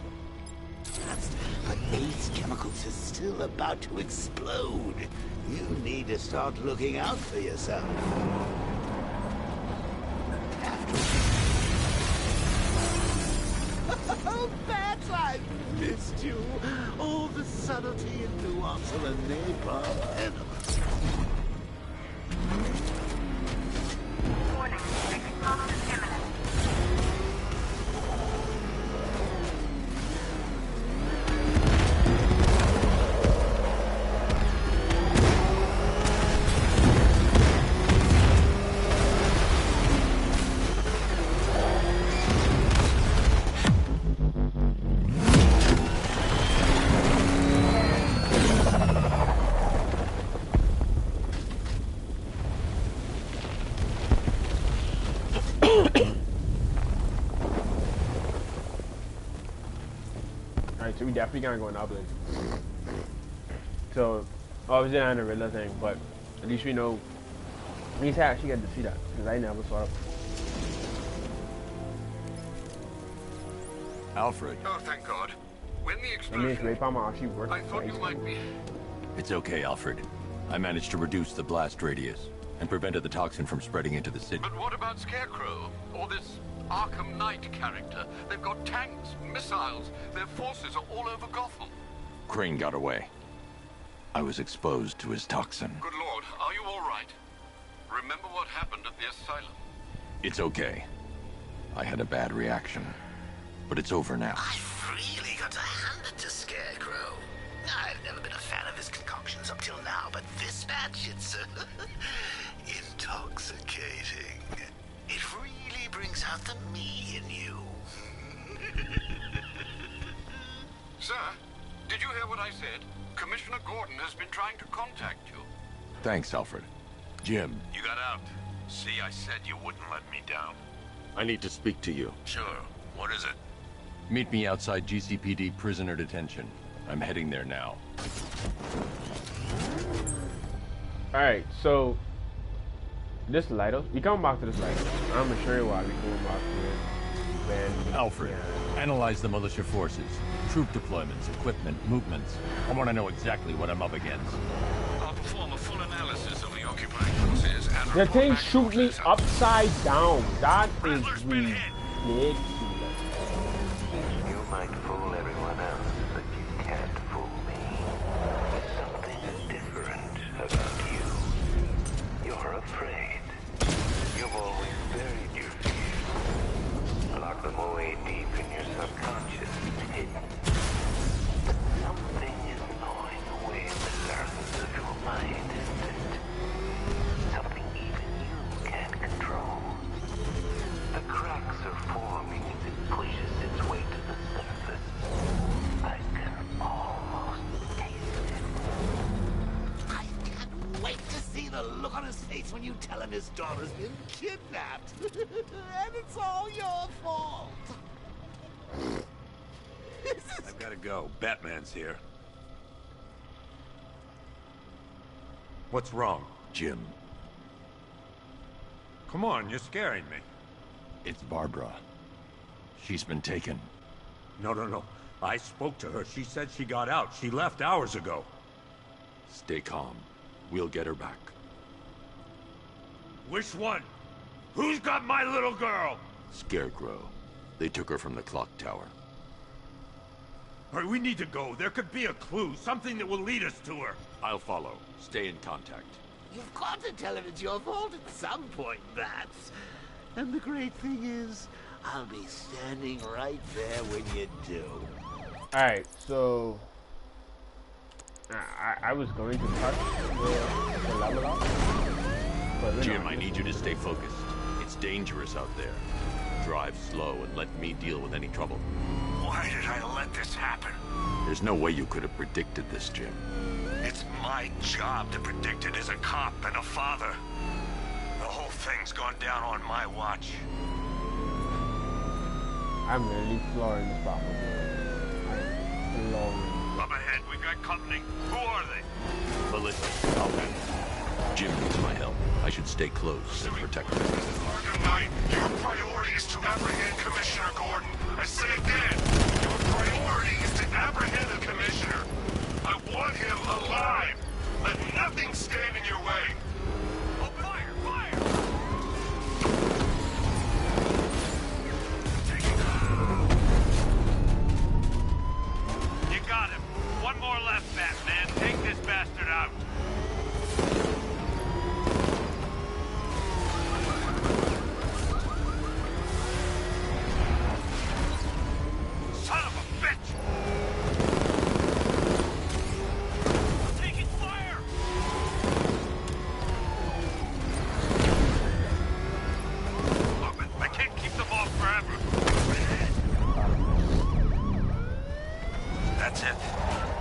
But Ace Chemicals is still about to explode. You need to start looking out for yourself. Oh, Bats, I missed you. All the subtlety and nuance of a napalm. Warning, explosion imminent. so we definitely gotta go in Dublin. So, obviously not a Riddler thing, but at least we know. At least I actually get to see that, because I never saw it. Alfred. Oh, thank God. When the I mean, explosion... Rape Armor actually worked. I thought you might be... It's okay, Alfred. I managed to reduce the blast radius and prevented the toxin from spreading into the city. But what about Scarecrow? Or this Arkham Knight character? They've got tanks, missiles. Their forces are all over Gotham. Crane got away. I was exposed to his toxin. Good Lord, are you all right? Remember what happened at the asylum? It's okay. I had a bad reaction. But it's over now. I've really got to hand it to Scarecrow. I've never been a fan of his concoctions up till now, but this batch, it's intoxicating. It really brings out the me in you. Sir, did you hear what I said? Commissioner Gordon has been trying to contact you. Thanks, Alfred. Jim. You got out. See, I said you wouldn't let me down. I need to speak to you. Sure. What is it? Meet me outside GCPD prisoner detention. I'm heading there now. Alright, so this lighthouse, we come back to this lighthouse. I'm gonna show you why we going back to it. When Alfred, analyze the militia forces, troop deployments, equipment, movements. I want to know exactly what I'm up against. I'll perform a full analysis of the occupying forces and the thing shoot me upside down. That is ridiculous. You might fool everyone else, but you can't fool me. There's something different about you. You're afraid. You've always buried your fears. Lock them away deep in your subconscious, hidden. But something is gnawing away at the surface of your mind, isn't it? Something even you can't control. The cracks are forming as it pushes its way to the surface. I can almost taste it. I can't wait to see the look on his face when you tell him his daughter's been kidnapped. And it's all your fault. I've got to go. Batman's here. What's wrong? Jim. Come on, you're scaring me. It's Barbara. She's been taken. No. I spoke to her. She said she got out. She left hours ago. Stay calm. We'll get her back. Which one? Who's got my little girl? Scarecrow. They took her from the clock tower. All right, we need to go. There could be a clue, something that will lead us to her. I'll follow. Stay in contact. You've got to tell him it's your fault at some point, Bats. And the great thing is, I'll be standing right there when you do. Alright, so I was going to touch the level up. But Jim, I need you to stay focused. It's dangerous out there. Drive slow and let me deal with any trouble. Why did I let this happen? There's no way you could have predicted this, Jim. It's my job to predict it as a cop and a father. The whole thing's gone down on my watch. I'm really flooring this property. I'm flooring. Up ahead, we got company. Who are they? Melissa, I'll handle it. Jim needs my help. I should stay close and protect her. Arkham Knight, your priority is to apprehend Commissioner Gordon. I say again, your priority is to apprehend the Commissioner. I want him alive. Let nothing stand in your way. Oh, fire! Fire! You got him. One more left, Batman. Take this bastard out. Son of a bitch! I'm taking fire! Look, I can't keep them off forever. That's it.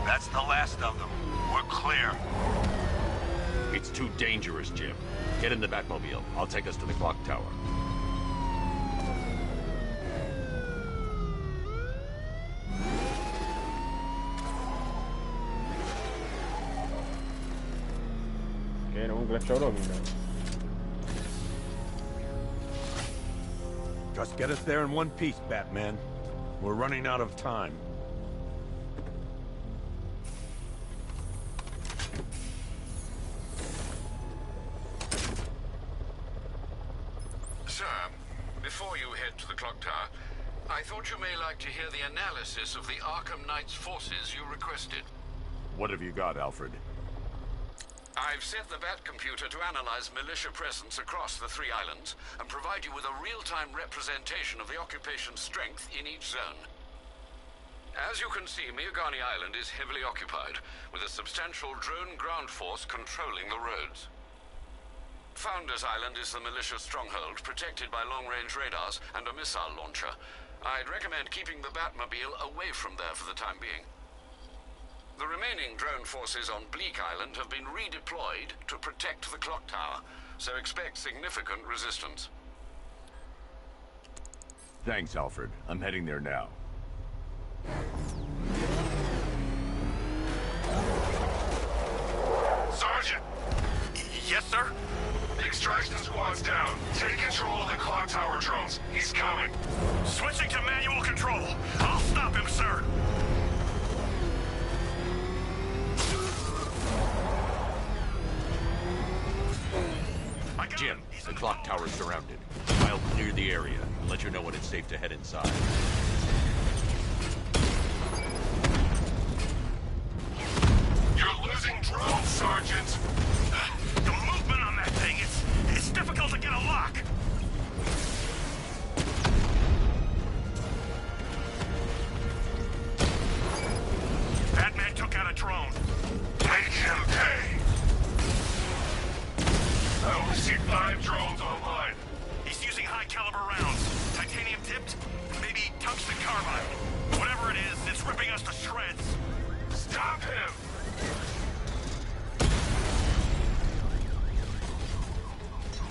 That's the last of them. We're clear. It's too dangerous, Jim. Get in the Batmobile. I'll take us to the clock tower. showed on me now. Just get us there in one piece, Batman. We're running out of time. Sir, before you head to the clock tower, I thought you may like to hear the analysis of the Arkham Knight's forces you requested. What have you got, Alfred? I've set the Bat computer to analyze militia presence across the 3 islands and provide you with a real-time representation of the occupation's strength in each zone. As you can see, Miagani Island is heavily occupied, with a substantial drone ground force controlling the roads. Founders Island is the militia stronghold, protected by long-range radars and a missile launcher. I'd recommend keeping the Batmobile away from there for the time being. The remaining drone forces on Bleak Island have been redeployed to protect the clock tower, so expect significant resistance. Thanks, Alfred. I'm heading there now. Sergeant! Yes, sir? The extraction squad's down. Take control of the clock tower drones. He's coming. Switching to manual control. I'll stop him, sir. Jim, the clock tower's surrounded. I'll clear the area and let you know when it's safe to head inside. You're losing drones, Sergeant! The movement on that thing, it's difficult to get a lock. Batman took out a drone. Make him pay! I only see 5 drones online. He's using high-caliber rounds. Titanium tipped? Maybe tungsten carbide. Whatever it is, it's ripping us to shreds. Stop him!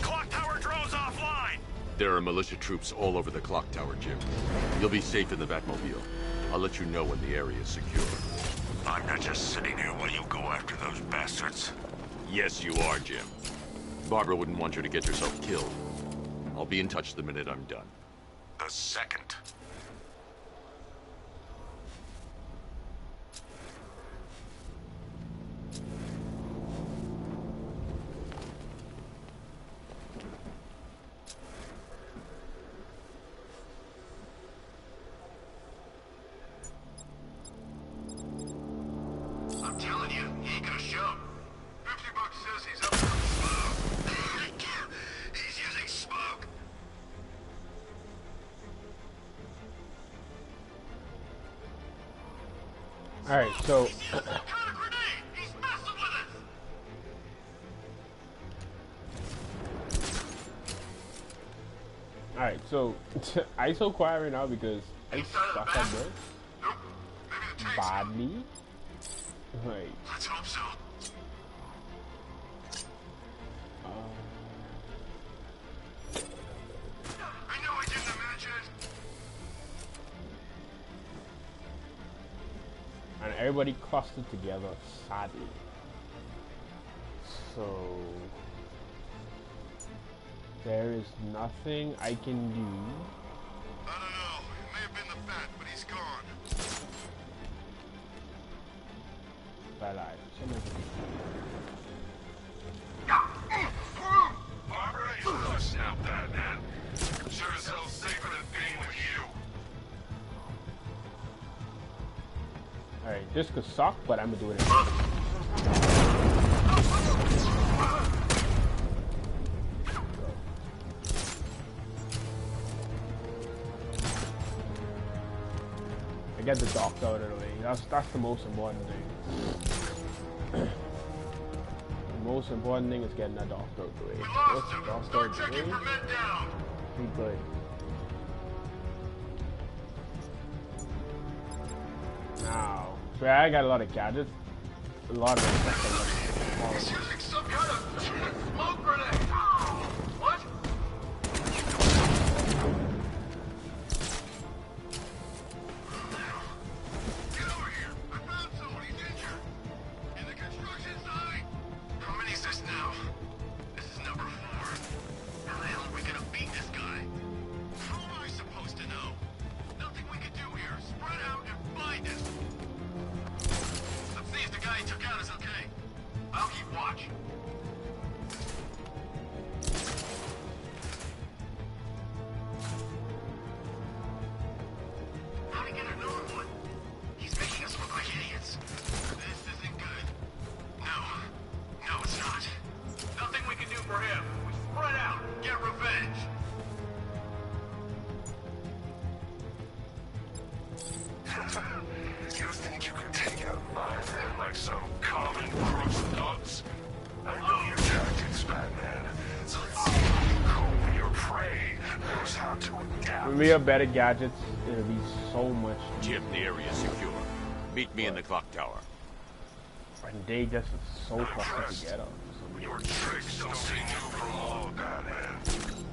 Clock tower drones offline! There are militia troops all over the clock tower, Jim. You'll be safe in the Batmobile. I'll let you know when the area is secure. I'm not just sitting here while you go after those bastards. Yes, you are, Jim. Barbara wouldn't want you to get yourself killed. I'll be in touch the minute I'm done. The second. I'm telling you, he ain't gonna show. $50 says he's up for smoke. He's using smoke. Alright, so alright, so I so quiet right now because I suck at this badly. Like, let's hope so. I know I didn't imagine it. and everybody clustered together, sadly. So there is nothing I can do. I don't know. It may have been the Bat, but he's gone. Bye-bye. Barbara, you hush now, Batman. Sure as hell safer than being with you. Alright, this could suck, but I'm gonna do it anyway. I get the doctor out of the way. That's the most important thing. The most important thing is getting that doctor out of the way. We lost him. Start checking for men down. Be good. Now, so I got a lot of gadgets. A lot of stuff. He's using some kind of smoke grenade. What? Get over here. I found someone. He's injured. In the construction site. How many is this now? revenge. How'd he get another one? He's making us look like idiots. This isn't good. No, it's not. Nothing we can do for him. We spread out, get revenge. You think you can take out my men like some common crooks nuts? I know your tactics, Batman. So let's see if you cope your prey knows how to adapt. When we have better gadgets, it'll be so much. Jim, the area is secure. Meet me in the clock tower. And they just so clustered together. Your tricks don't seem to prolong, Batman.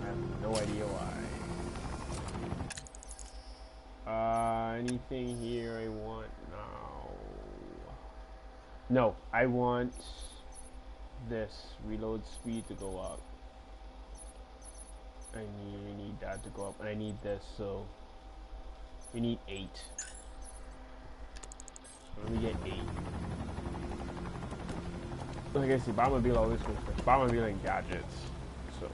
I have no idea why. Anything here I want now? No, I want this reload speed to go up. I need that to go up, and I need this, so we need 8. Let me get 8. Like I said, Batmobile always goes first. Batmobile and gadgets. So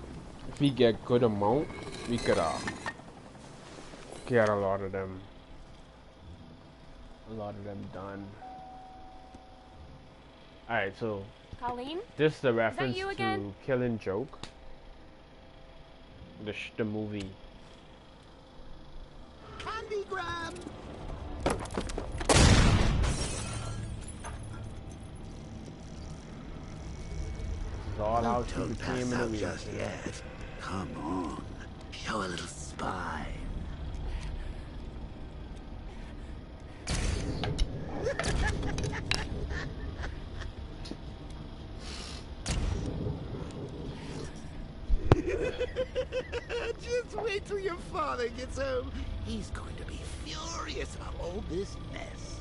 if we get good amount, we could get a lot of them done. Alright, so Colleen? this is the reference you to again? Killing Joke. The movie. Candy grab! This is all how she Don't became pass in out the just yet. Come on, show a little spine. Just wait till your father gets home. He's going to be furious about all this mess.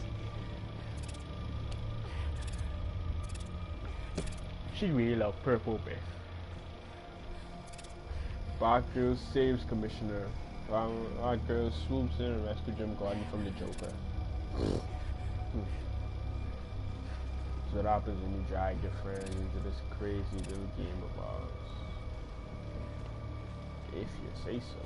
She really loved Purple Bear. Batgirl saves Commissioner. Batgirl swoops in and rescues Jim Gordon from the Joker. So what happens when you drag your friends into this crazy little game of ours? If you say so.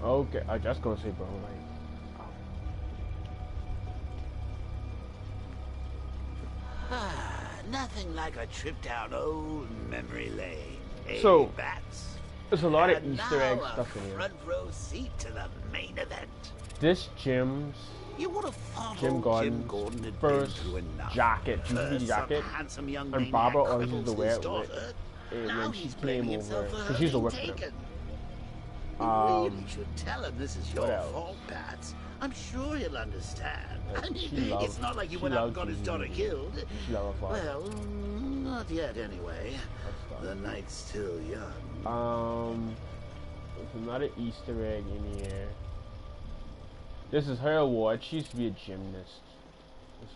Okay, I just gonna say, bro, like. Nothing like a trip down old memory lane. Eh, So, Bats? there's a lot of And Easter egg now stuff in a here. front row seat to the main event. This Jim Gordon's first jacket, GCPD jacket, and Barbara always used to wear it when she came over, because she used to work for them. You really should tell him this is your what else? fault, Bats. I'm sure he'll understand. I mean, she it's not like you went out and got his daughter killed. She loved her father. Well, not yet anyway. The night's still young. There's another Easter egg in here. This is her award. She used to be a gymnast as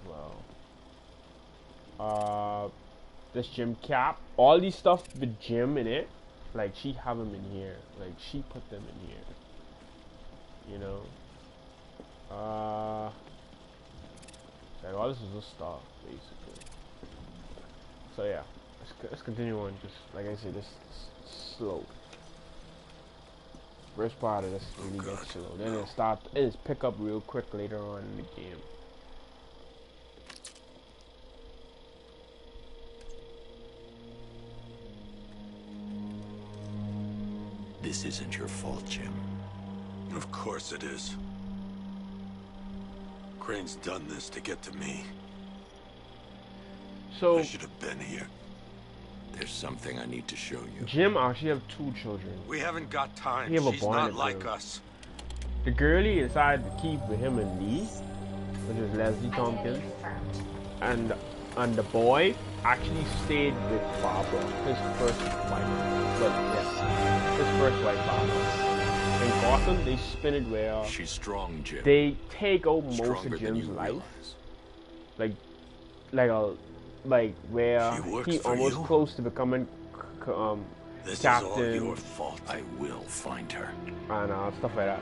well. This gym cap. All these stuff with gym in it. Like, she have them in here. Like, she put them in here. You know? Like, all this is just stuff, basically. So, yeah. Let's continue on. Just, like I said, this is slow. First part of this really gets slow. Then it'll pick up real quick later on in the game. This isn't your fault, Jim. Of course it is. Crane's done this to get to me. So I should have been here. There's something I need to show you. Jim actually have 2 children. We haven't got time. He have a She's boy not and a like girl. us. The girlie decided to keep with him and Lee, which is Leslie Tompkins, and the boy actually stayed with Barbara, his first wife. Well, yes, his first wife, Barbara. In Gotham, they spin it where she's strong, Jim. They take out most Stronger of than Jim's you life, realize. like like where he almost close to becoming This captain. is all your fault. I will find her. And stuff like that.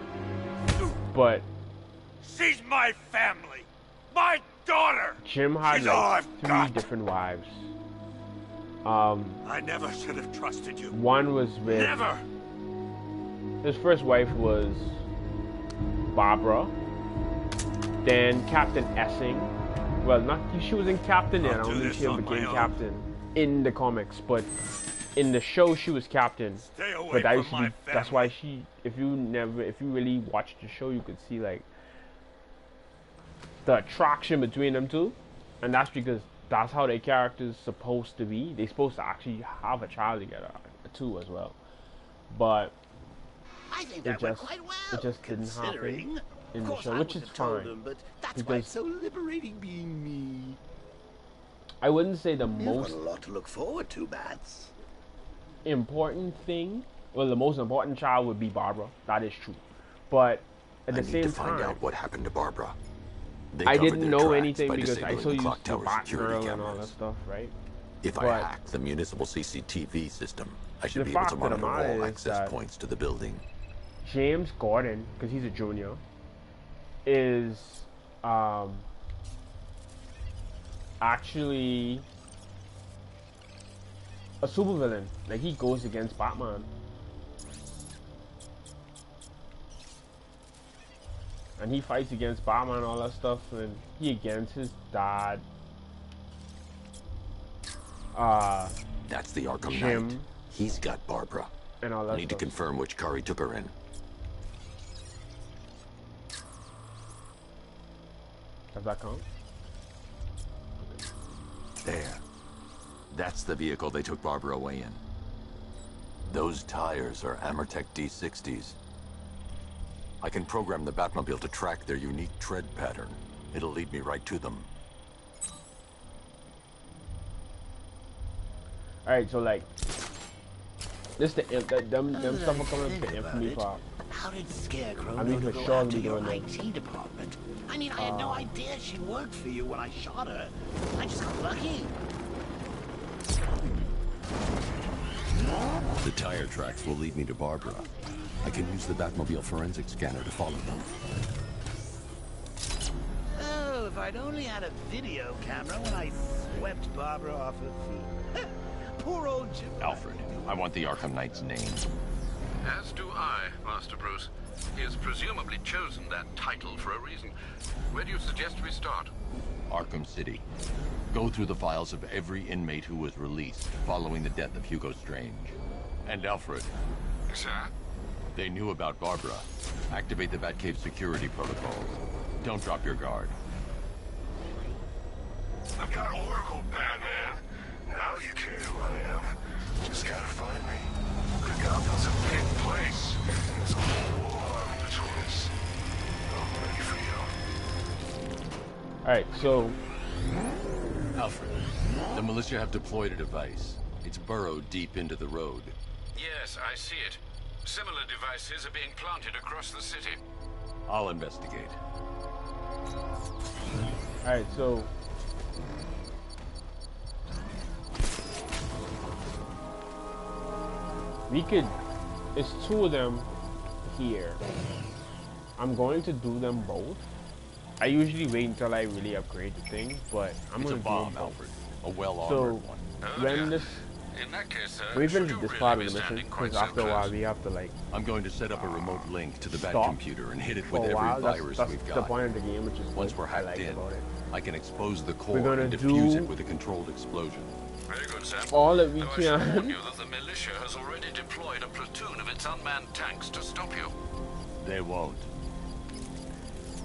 But she's my family, my daughter. Jim had like 3 different wives. I never should have trusted you. One was with Never. His first wife was Barbara. Then Captain Essing. Well, not she was in Captain then. I don't think she ever became captain in the comics, but in the show she was captain. Stay away but that from my that's why she. If you really watched the show, you could see like the attraction between them two, and that's because that's how their characters supposed to be. They're supposed to actually have a child together too as well, but I think that went quite well. It just didn't happen in the show, which is fine. Them, but that's why it's so liberating being me. I wouldn't say the You've most got a lot to look forward to, Bats. important thing. Well, the most important child would be Barbara. That is true, but at the same time, find out what happened to Barbara. I didn't know anything because I saw you the Batgirl and all that stuff, right? If I hack the municipal CCTV system, I should be able to monitor all access points to the building. James Gordon, because he's a junior, is actually a supervillain. Like, he goes against Batman. And he fights against Batman and all that stuff, and he against his dad. That's the Arkham Jim, Knight. He's got Barbara. And all that I need to confirm which car he took her in. Does that count? There. That's the vehicle they took Barbara away in. Those tires are Amertech D60s. I can program the Batmobile to track their unique tread pattern. It'll lead me right to them. Alright, so like, this the them stuff are coming up to infamy part. How did Scarecrow I mean, know for to go sure after be your doing IT department? I mean, I had no idea she worked for you when I shot her. I just got lucky. The tire tracks will lead me to Barbara. I can use the Batmobile forensic scanner to follow them. Oh, if I'd only had a video camera when I swept Barbara off her feet. Poor old Jim. Alfred, I want the Arkham Knight's name. As do I, Master Bruce. He has presumably chosen that title for a reason. Where do you suggest we start? Arkham City. Go through the files of every inmate who was released following the death of Hugo Strange. And Alfred. Sir? They knew about Barbara. Activate the Batcave security protocols. Don't drop your guard. I've got Oracle, Batman. Now you care who I am. Just gotta find me. The Gotham's a big place. And there's a whole army between us. I'm ready for you. Alright, so... Alfred, the militia have deployed a device. It's burrowed deep into the road. Yes, I see it. Similar devices are being planted across the city. I'll investigate. Alright, so... we could... it's 2 of them here. I'm going to do them both. I usually wait until I really upgrade the thing, but I'm going to do them both. Alfred. A well-armored so, one. when this... In that case, we finish this part of the mission, because after a while we have to like... I'm going to set up a remote link to the stop computer and hit it with for a every while. virus That's we've got. the point of the game, which is Once we're hacked in, about it. I can expose the core We're gonna and defuse do it with a controlled explosion. Very good, sir. all that we Though I should warn can you that the militia has already deployed a platoon of its unmanned tanks to stop you. They won't.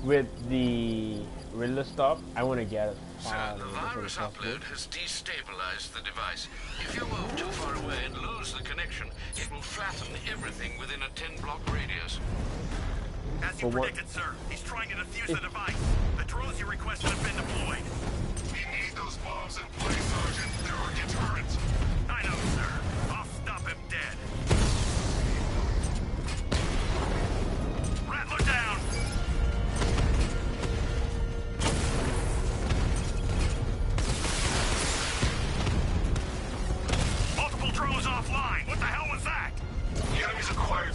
with the Riddler stuff. I want to get it. Sir, the virus upload has destabilized the device. If you move too far away and lose the connection, it will flatten everything within a 10-block radius. As you predicted, sir, he's trying to defuse the device. The drones you requested have been deployed. We need those bombs in place, Sergeant. They're our deterrent. I know, sir. I'll stop him dead. Rattler down!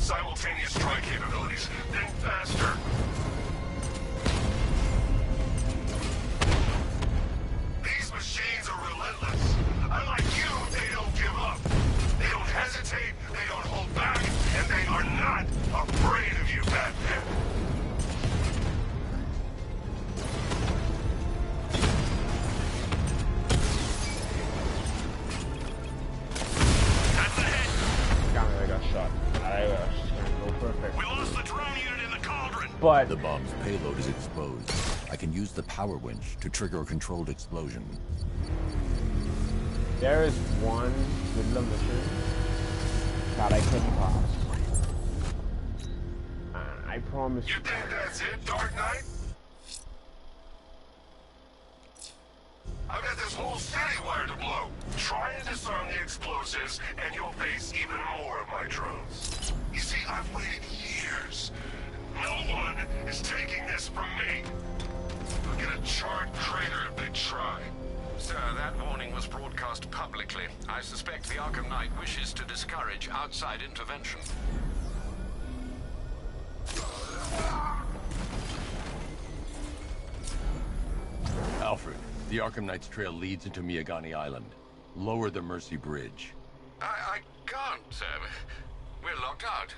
simultaneous strike capabilities. Think faster. These machines are relentless. Unlike you, they don't give up. They don't hesitate, they don't hold back, and they are not afraid of you, Batman. That's the hit. Damn it, I got shot. I was trying to go perfect. We lost the drone unit in the cauldron. But the bomb's payload is exposed. I can use the power winch to trigger a controlled explosion. there is one Riddler mission that I can pass. I promise you. You think that's it, Dark Knight? I've got this whole city wired to blow. Try and disarm the explosives, and you'll face even more of my drones. You see, I've waited years. No one is taking this from me. I'll get a charred crater if they try. Sir, that warning was broadcast publicly. I suspect the Arkham Knight wishes to discourage outside intervention. Alfred, the Arkham Knight's trail leads into Miyagani Island. Lower the Mercy Bridge. I can't, sir. We're locked out.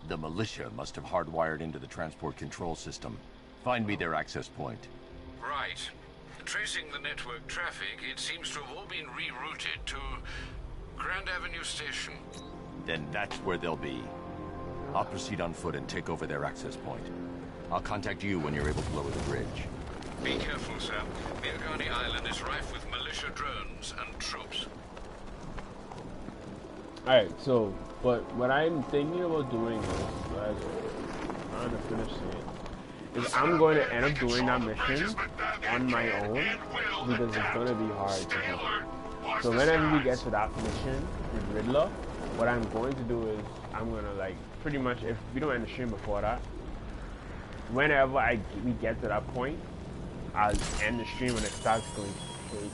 The militia must have hardwired into the transport control system. Find me their access point. Right. Tracing the network traffic, it seems to have all been rerouted to Grand Avenue Station. Then that's where they'll be. I'll proceed on foot and take over their access point. I'll contact you when you're able to lower the bridge. Be careful, sir. Miyagani Island is rife with militia drones and troops. Alright, so, but what I'm thinking about doing is, I'm trying to finish it, is I'm going to end up doing that mission on my own, because it's going to be hard to do. So whenever we get to that mission with Riddler, what I'm going to do is, I'm going to like, pretty much, if we don't end the stream before that, whenever we get to that point, I'll end the stream and it starts going to take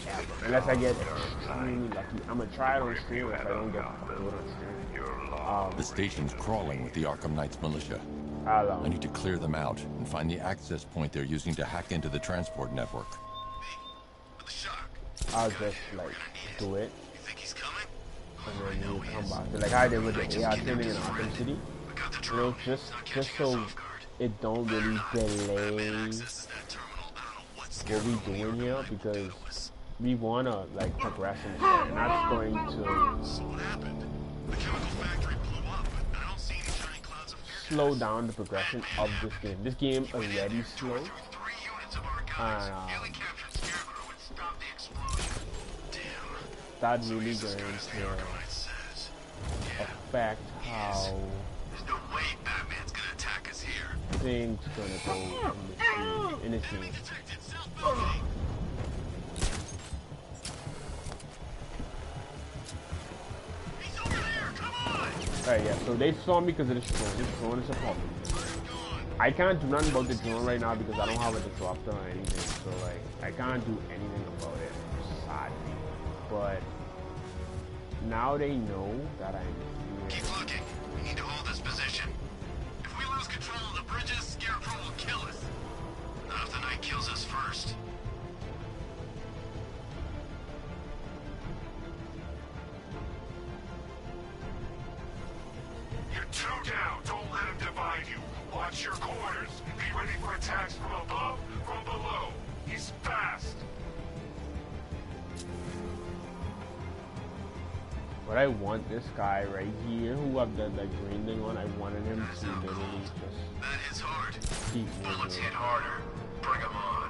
forever. Unless I get extremely lucky. I'm going to try it on stream if I don't get to do it on stream. The station's crawling with the Arkham Knight's militia. I need to clear them out and find the access point they're using to hack into the transport network. I'll just, like, do it. And then you come back. So, like I did with the AR training in Arkham City. You know, just so it don't really delay what we doing here, because we wanna like progress in the story, and that's going to slow down the progression of this game. This game is already slow, and that's really going to affect how things gonna go in this game. Alright, yeah, so they saw me because of this drone. This drone is a problem. I can't do nothing about the drone right now because I don't have a disruptor or anything. So, like, I can't do anything about it, sadly. But now they know that I'm here. Keep looking. We need to hold this position. If we lose control of the bridges, Scarecrow will kill us. Not if the Knight kills us first. You're two down. Don't let him divide you. Watch your corners. Be ready for attacks from above, from below. He's fast. But I want this guy right here, who I've done that green thing on, I wanted him to literally just That is hard. keep Now moving. let's hit harder. Bring him on.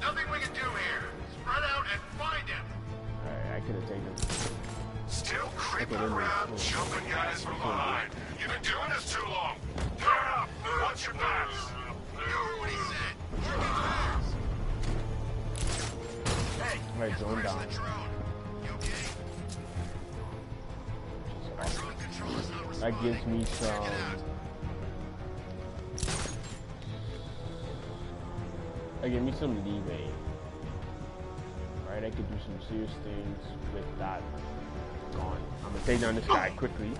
Nothing we can do here. Spread out and find him. Alright, I could have taken him. Still creeping around, jumping guys from behind. You've been doing this too long. Turn up. Watch your backs. You heard what he said. Work it fast. Hey, Alright, drone down. the drone. You okay? Our drone control is not That gives me some. That gives me some leeway. Right, I could do some serious things with that gone. I'm gonna take down this guy quickly.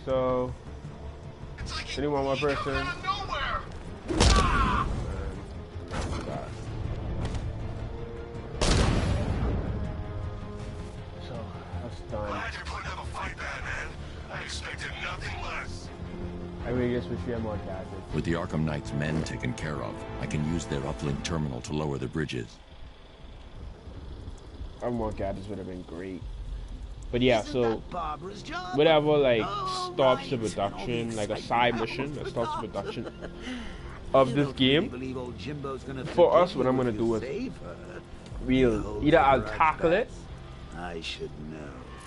So, only one more person. So, that's done. Glad you're putting up a fight, Batman. I expected nothing less. I really just wish we had more gadgets. With the Arkham Knight's men taken care of, I can use their uplink terminal to lower the bridges. More gadgets would have been great. But yeah, so whatever like stops the production, like a side mission that stops the production of this game, for us, what I'm gonna do is either I'll tackle it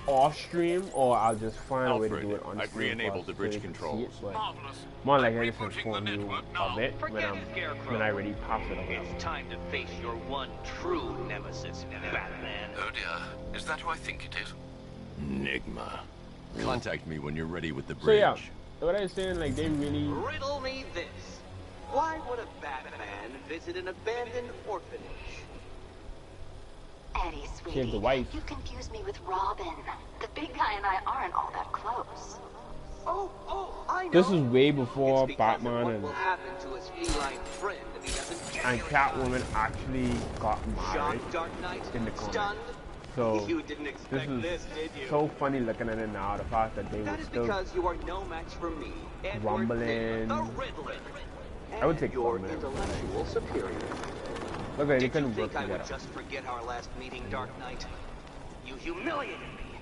off stream, or I'll just find a way to do it on stream. I've re-enabled the bridge controls. More like I just inform you of it when I already pass it over. It's time to face your one true nemesis, Batman. Oh dear, is that who I think it is? Enigma. Contact me when you're ready with the So bridge. yeah, what I was saying, like they really. Riddle me this. Why would a Batman visit an abandoned orphanage? Eddie, sweetie, Save the wife. You confused me with Robin. The big guy and I aren't all that close. Oh, I know. This is way before Batman what will happen to his feline friend if he doesn't get and Catwoman actually got married Dark Knight, in the comics. stunned. So You didn't expect this did you? is so funny looking at it now. The fact that they That were is still because you are no match for me, Edward rumbling. the Riddler. I would take your rumbling. intellectual superior. Look, they Did you couldn't think work I would together. just forget our last meeting, Dark Knight? You humiliated me.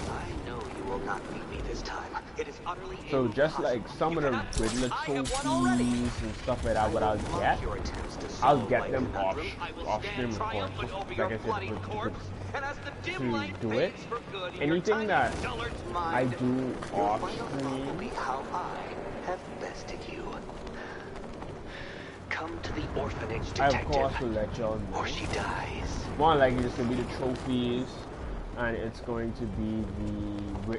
I know you will not beat me this time. It is utterly So just impossible. like some of the Riddler I have trophies won already. and stuff like that, what I'll get, I'll get them off stream, of course. Like I said, to do it. Anything that I do off stream, how I have bested you. Come to the orphanage, I detective, of course will let y'all know. or she dies. More likely it's going to be the trophies, and it's going to be the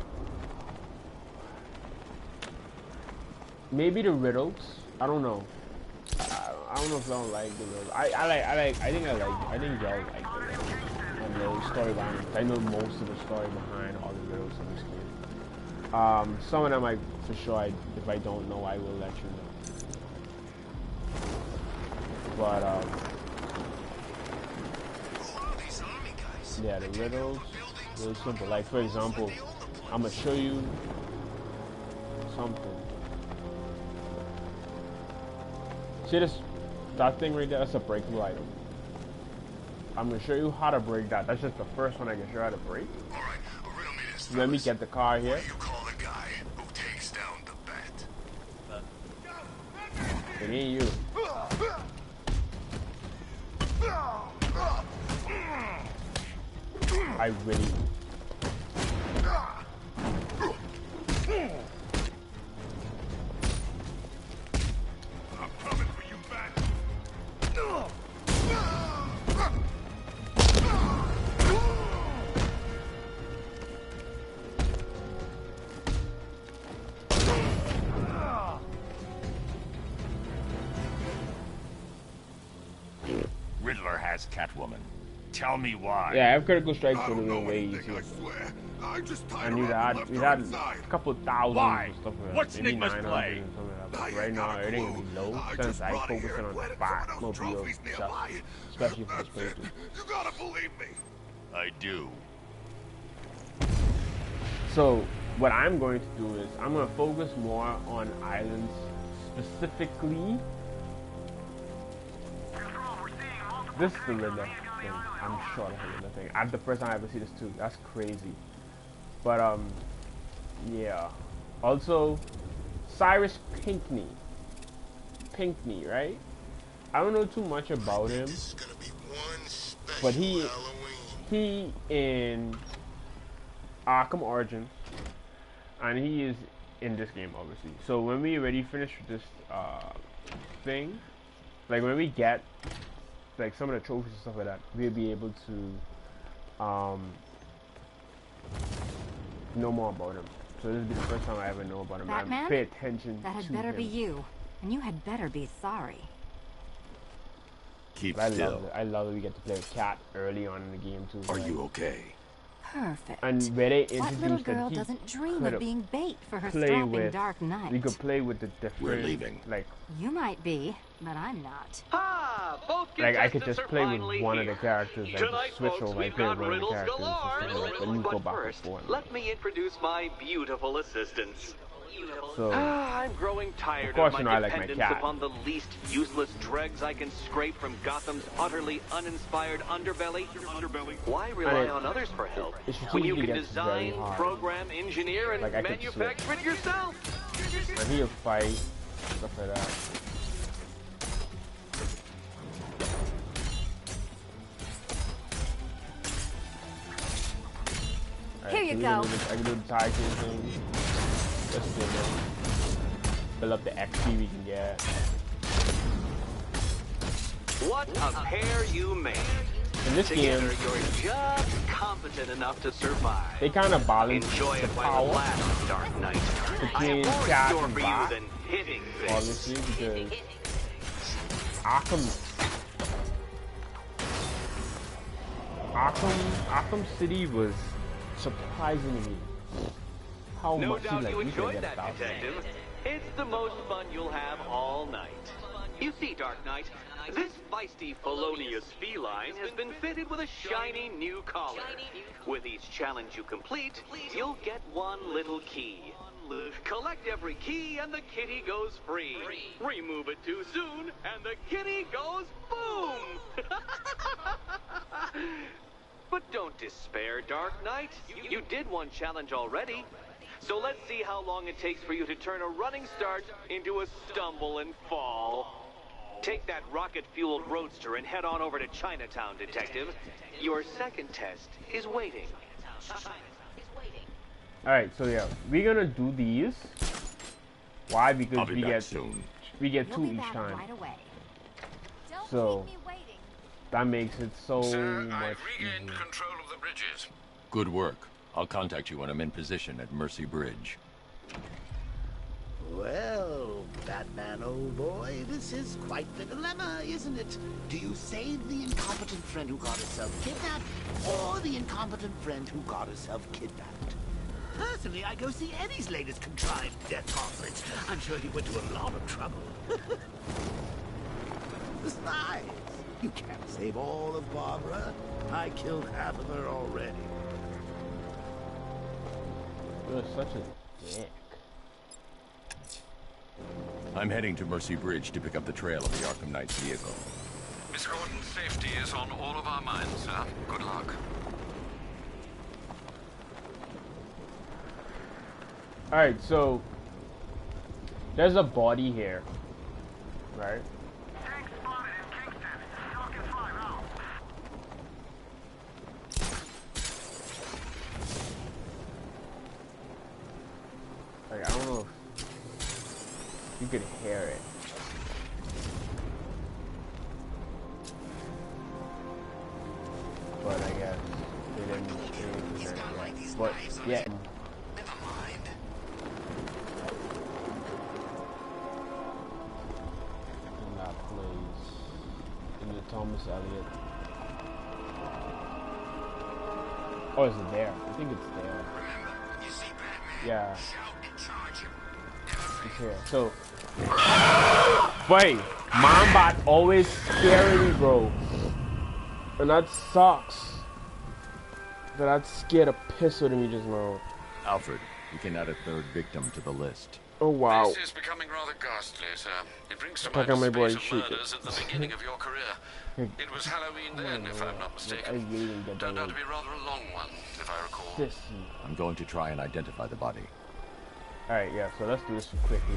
maybe the riddles. I don't know. I don't know if y'all like the riddles. I think y'all like the riddles and the story behind it. I know most of the story behind all the riddles in this game. Some of them for sure if I don't know, I will let you know. But yeah, the riddles, really simple. Like for example, I'm gonna show you something. See that thing right there? That's a breakable item. I'm gonna show you how to break that. That's just the first one I can show you how to break. Let me get the car here. You call the guy who takes down the bat. It ain't you. I really. I'm coming for you, bat. Riddler has Catwoman. Tell me why. Yeah, I have critical strikes for the way easier. And we've had a couple thousand and stuff like that. What's Maybe Enigma's 900 play? and something like that. But right now, everything will be low since I focus on the Batmobile stuff, especially for this playthrough. You gotta believe me. I do. So, what I'm going to do is, I'm going to focus more on islands specifically. This is the Riddler thing. I'm sure that's the Riddler thing. I'm the first time I ever see this too. That's crazy. But, yeah. Also, Cyrus Pinkney, right? I don't know too much about him, but he in Arkham Origins, and he is in this game obviously. So when we already finish with this thing, like when we get like some of the trophies and stuff like that, we'll be able to know more about him. So this will be the first time I ever know about him. Batman? Pay attention That had to better him. be you. And you had better be sorry. Keep I still. love it. I love that we get to play a cat early on in the game too. Are you okay? Perfect. And where they What little introduced girl that doesn't dream could of being bait for her play strapping with, Dark Knight? we could play with the different. We're leaving. Like You might be, but I'm not. Both I could contestants just are play with finally one of the here. characters. Like Tonight, just switch folks, over. I we've play got with one of the riddles characters. galore. And then you go But back first, and forth. let me introduce my beautiful assistants. So, I'm growing tired of course, of you my know I like my dependence cat. upon the least useless dregs I can scrape from Gotham's utterly uninspired underbelly. Why rely on others for help when you can design, program, engineer, and Like, I could manufacture it yourself? And he'll fight, stuff like that. Here you go. I can do the tag team thing. That's good, man. Fill up the XP we can get. What a pair you made. In this Together, game, you're just competent enough to survive. they kind of balance Enjoy the it while power it lasts, Dark Knight. I between have more in Cat store and for Bat, you than hitting things. obviously, because Arkham City was surprising to me. How No much doubt like you we could enjoyed get that, 1,000. Detective. It's the most fun you'll have all night. You see, Dark Knight, this feisty, felonious feline has been fitted with a shiny new collar. With each challenge you complete, you'll get one little key. Collect every key and the kitty goes free. Remove it too soon and the kitty goes boom! But don't despair, Dark Knight. You did one challenge already. So let's see how long it takes for you to turn a running start into a stumble and fall. Take that rocket-fueled roadster and head on over to Chinatown, Detective. Your second test is waiting. Alright, so yeah, we're gonna do these. Why? I'll Because be we back get soon. we get You'll two be each back time. right away. Don't So keep me waiting. that makes it so Sir, much I've regained easier. control of the bridges. Good work. I'll contact you when I'm in position at Mercy Bridge. Well, Batman, old boy, this is quite the dilemma, isn't it? Do you save the incompetent friend who got herself kidnapped, or the incompetent friend who got herself kidnapped? Personally, I go see Eddie's latest contrived death conference. I'm sure he went to a lot of trouble. Besides, you can't save all of Barbara. I killed half of her already. You're such a dick. I'm heading to Mercy Bridge to pick up the trail of the Arkham Knight's vehicle. Miss Gordon's safety is on all of our minds, sir. Good luck. Alright, so there's a body here, right? Like, I don't know if you could hear it. But I guess they didn't hear it yet. But yeah. In that place. In the Thomas Elliot. Oh, is it there? I think it's there. Yeah. It's here. So, wait, Mombat's always scaring me, bro. And that sucks. That scared a piss out of me just now. Alfred, we can add a third victim to the list. Oh, wow. This is becoming rather ghastly, sir. It brings to Check mind out my a boy, spate of shake murders it. at the beginning of your career. It was Halloween then, if I'm not I mistaken. really didn't get that Turned out to right. be rather a long one, if I recall. Sissy. I'm going to try and identify the body. Alright, yeah, so let's do this quickly.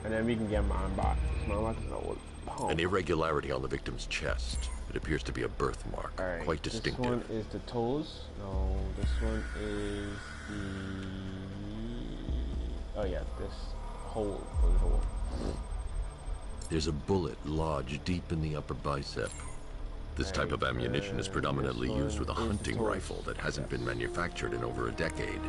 And then we can get mine back. Mine back is an old pump. An irregularity on the victim's chest. It appears to be a birthmark, quite distinctive. This one is the toes. No, this one is the... Oh yeah, this hole. There's a bullet lodged deep in the upper bicep. This type of ammunition is predominantly used with a hunting rifle that hasn't been manufactured in over a decade.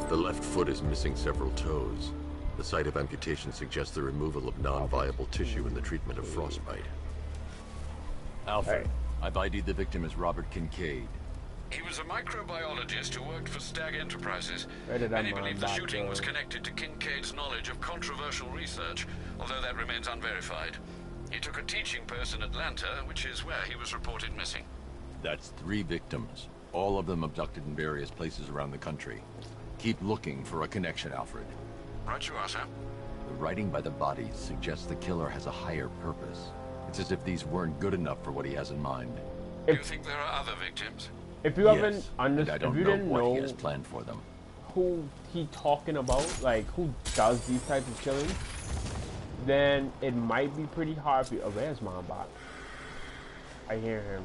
The left foot is missing several toes. The site of amputation suggests the removal of non-viable tissue in the treatment of frostbite. Alfred, I've ID'd the victim as Robert Kincaid. He was a microbiologist who worked for Stag Enterprises. Many believe the shooting was connected to Kincaid's knowledge of controversial research, although that remains unverified. He took a teaching post in Atlanta, which is where he was reported missing. That's 3 victims, all of them abducted in various places around the country. Keep looking for a connection, Alfred. Right you are, sir. The writing by the bodies suggests the killer has a higher purpose. It's as if these weren't good enough for what he has in mind. Do you think there are other victims? If you haven't understood, if you didn't know what he has planned for them, who he talking about, like who does these types of killings, then it might be pretty hard for you. Oh, where's my bot? I hear him.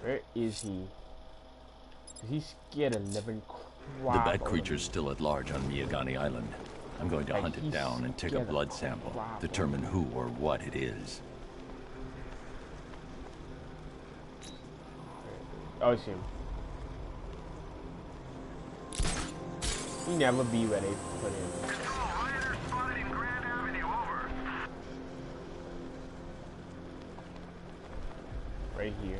Where is he? He's scared of living crap. The bat creature's still at large on Miyagani Island. I'm going to hunt it down and take a blood sample, determine who or what it is. Oh, I see him. He never be where they put him. Right here.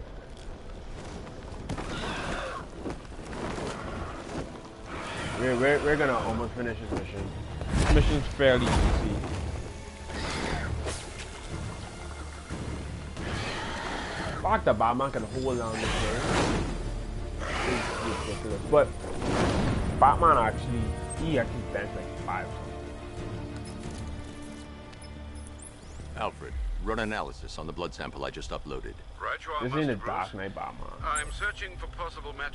We're gonna almost finish this mission. This mission's fairly easy. Fuck the Batman can hold on this thing. It's ridiculous. But Batman he actually benched like 5. Alfred, run analysis on the blood sample I just uploaded. This is in the Dark Knight Batman. I'm searching for possible matches.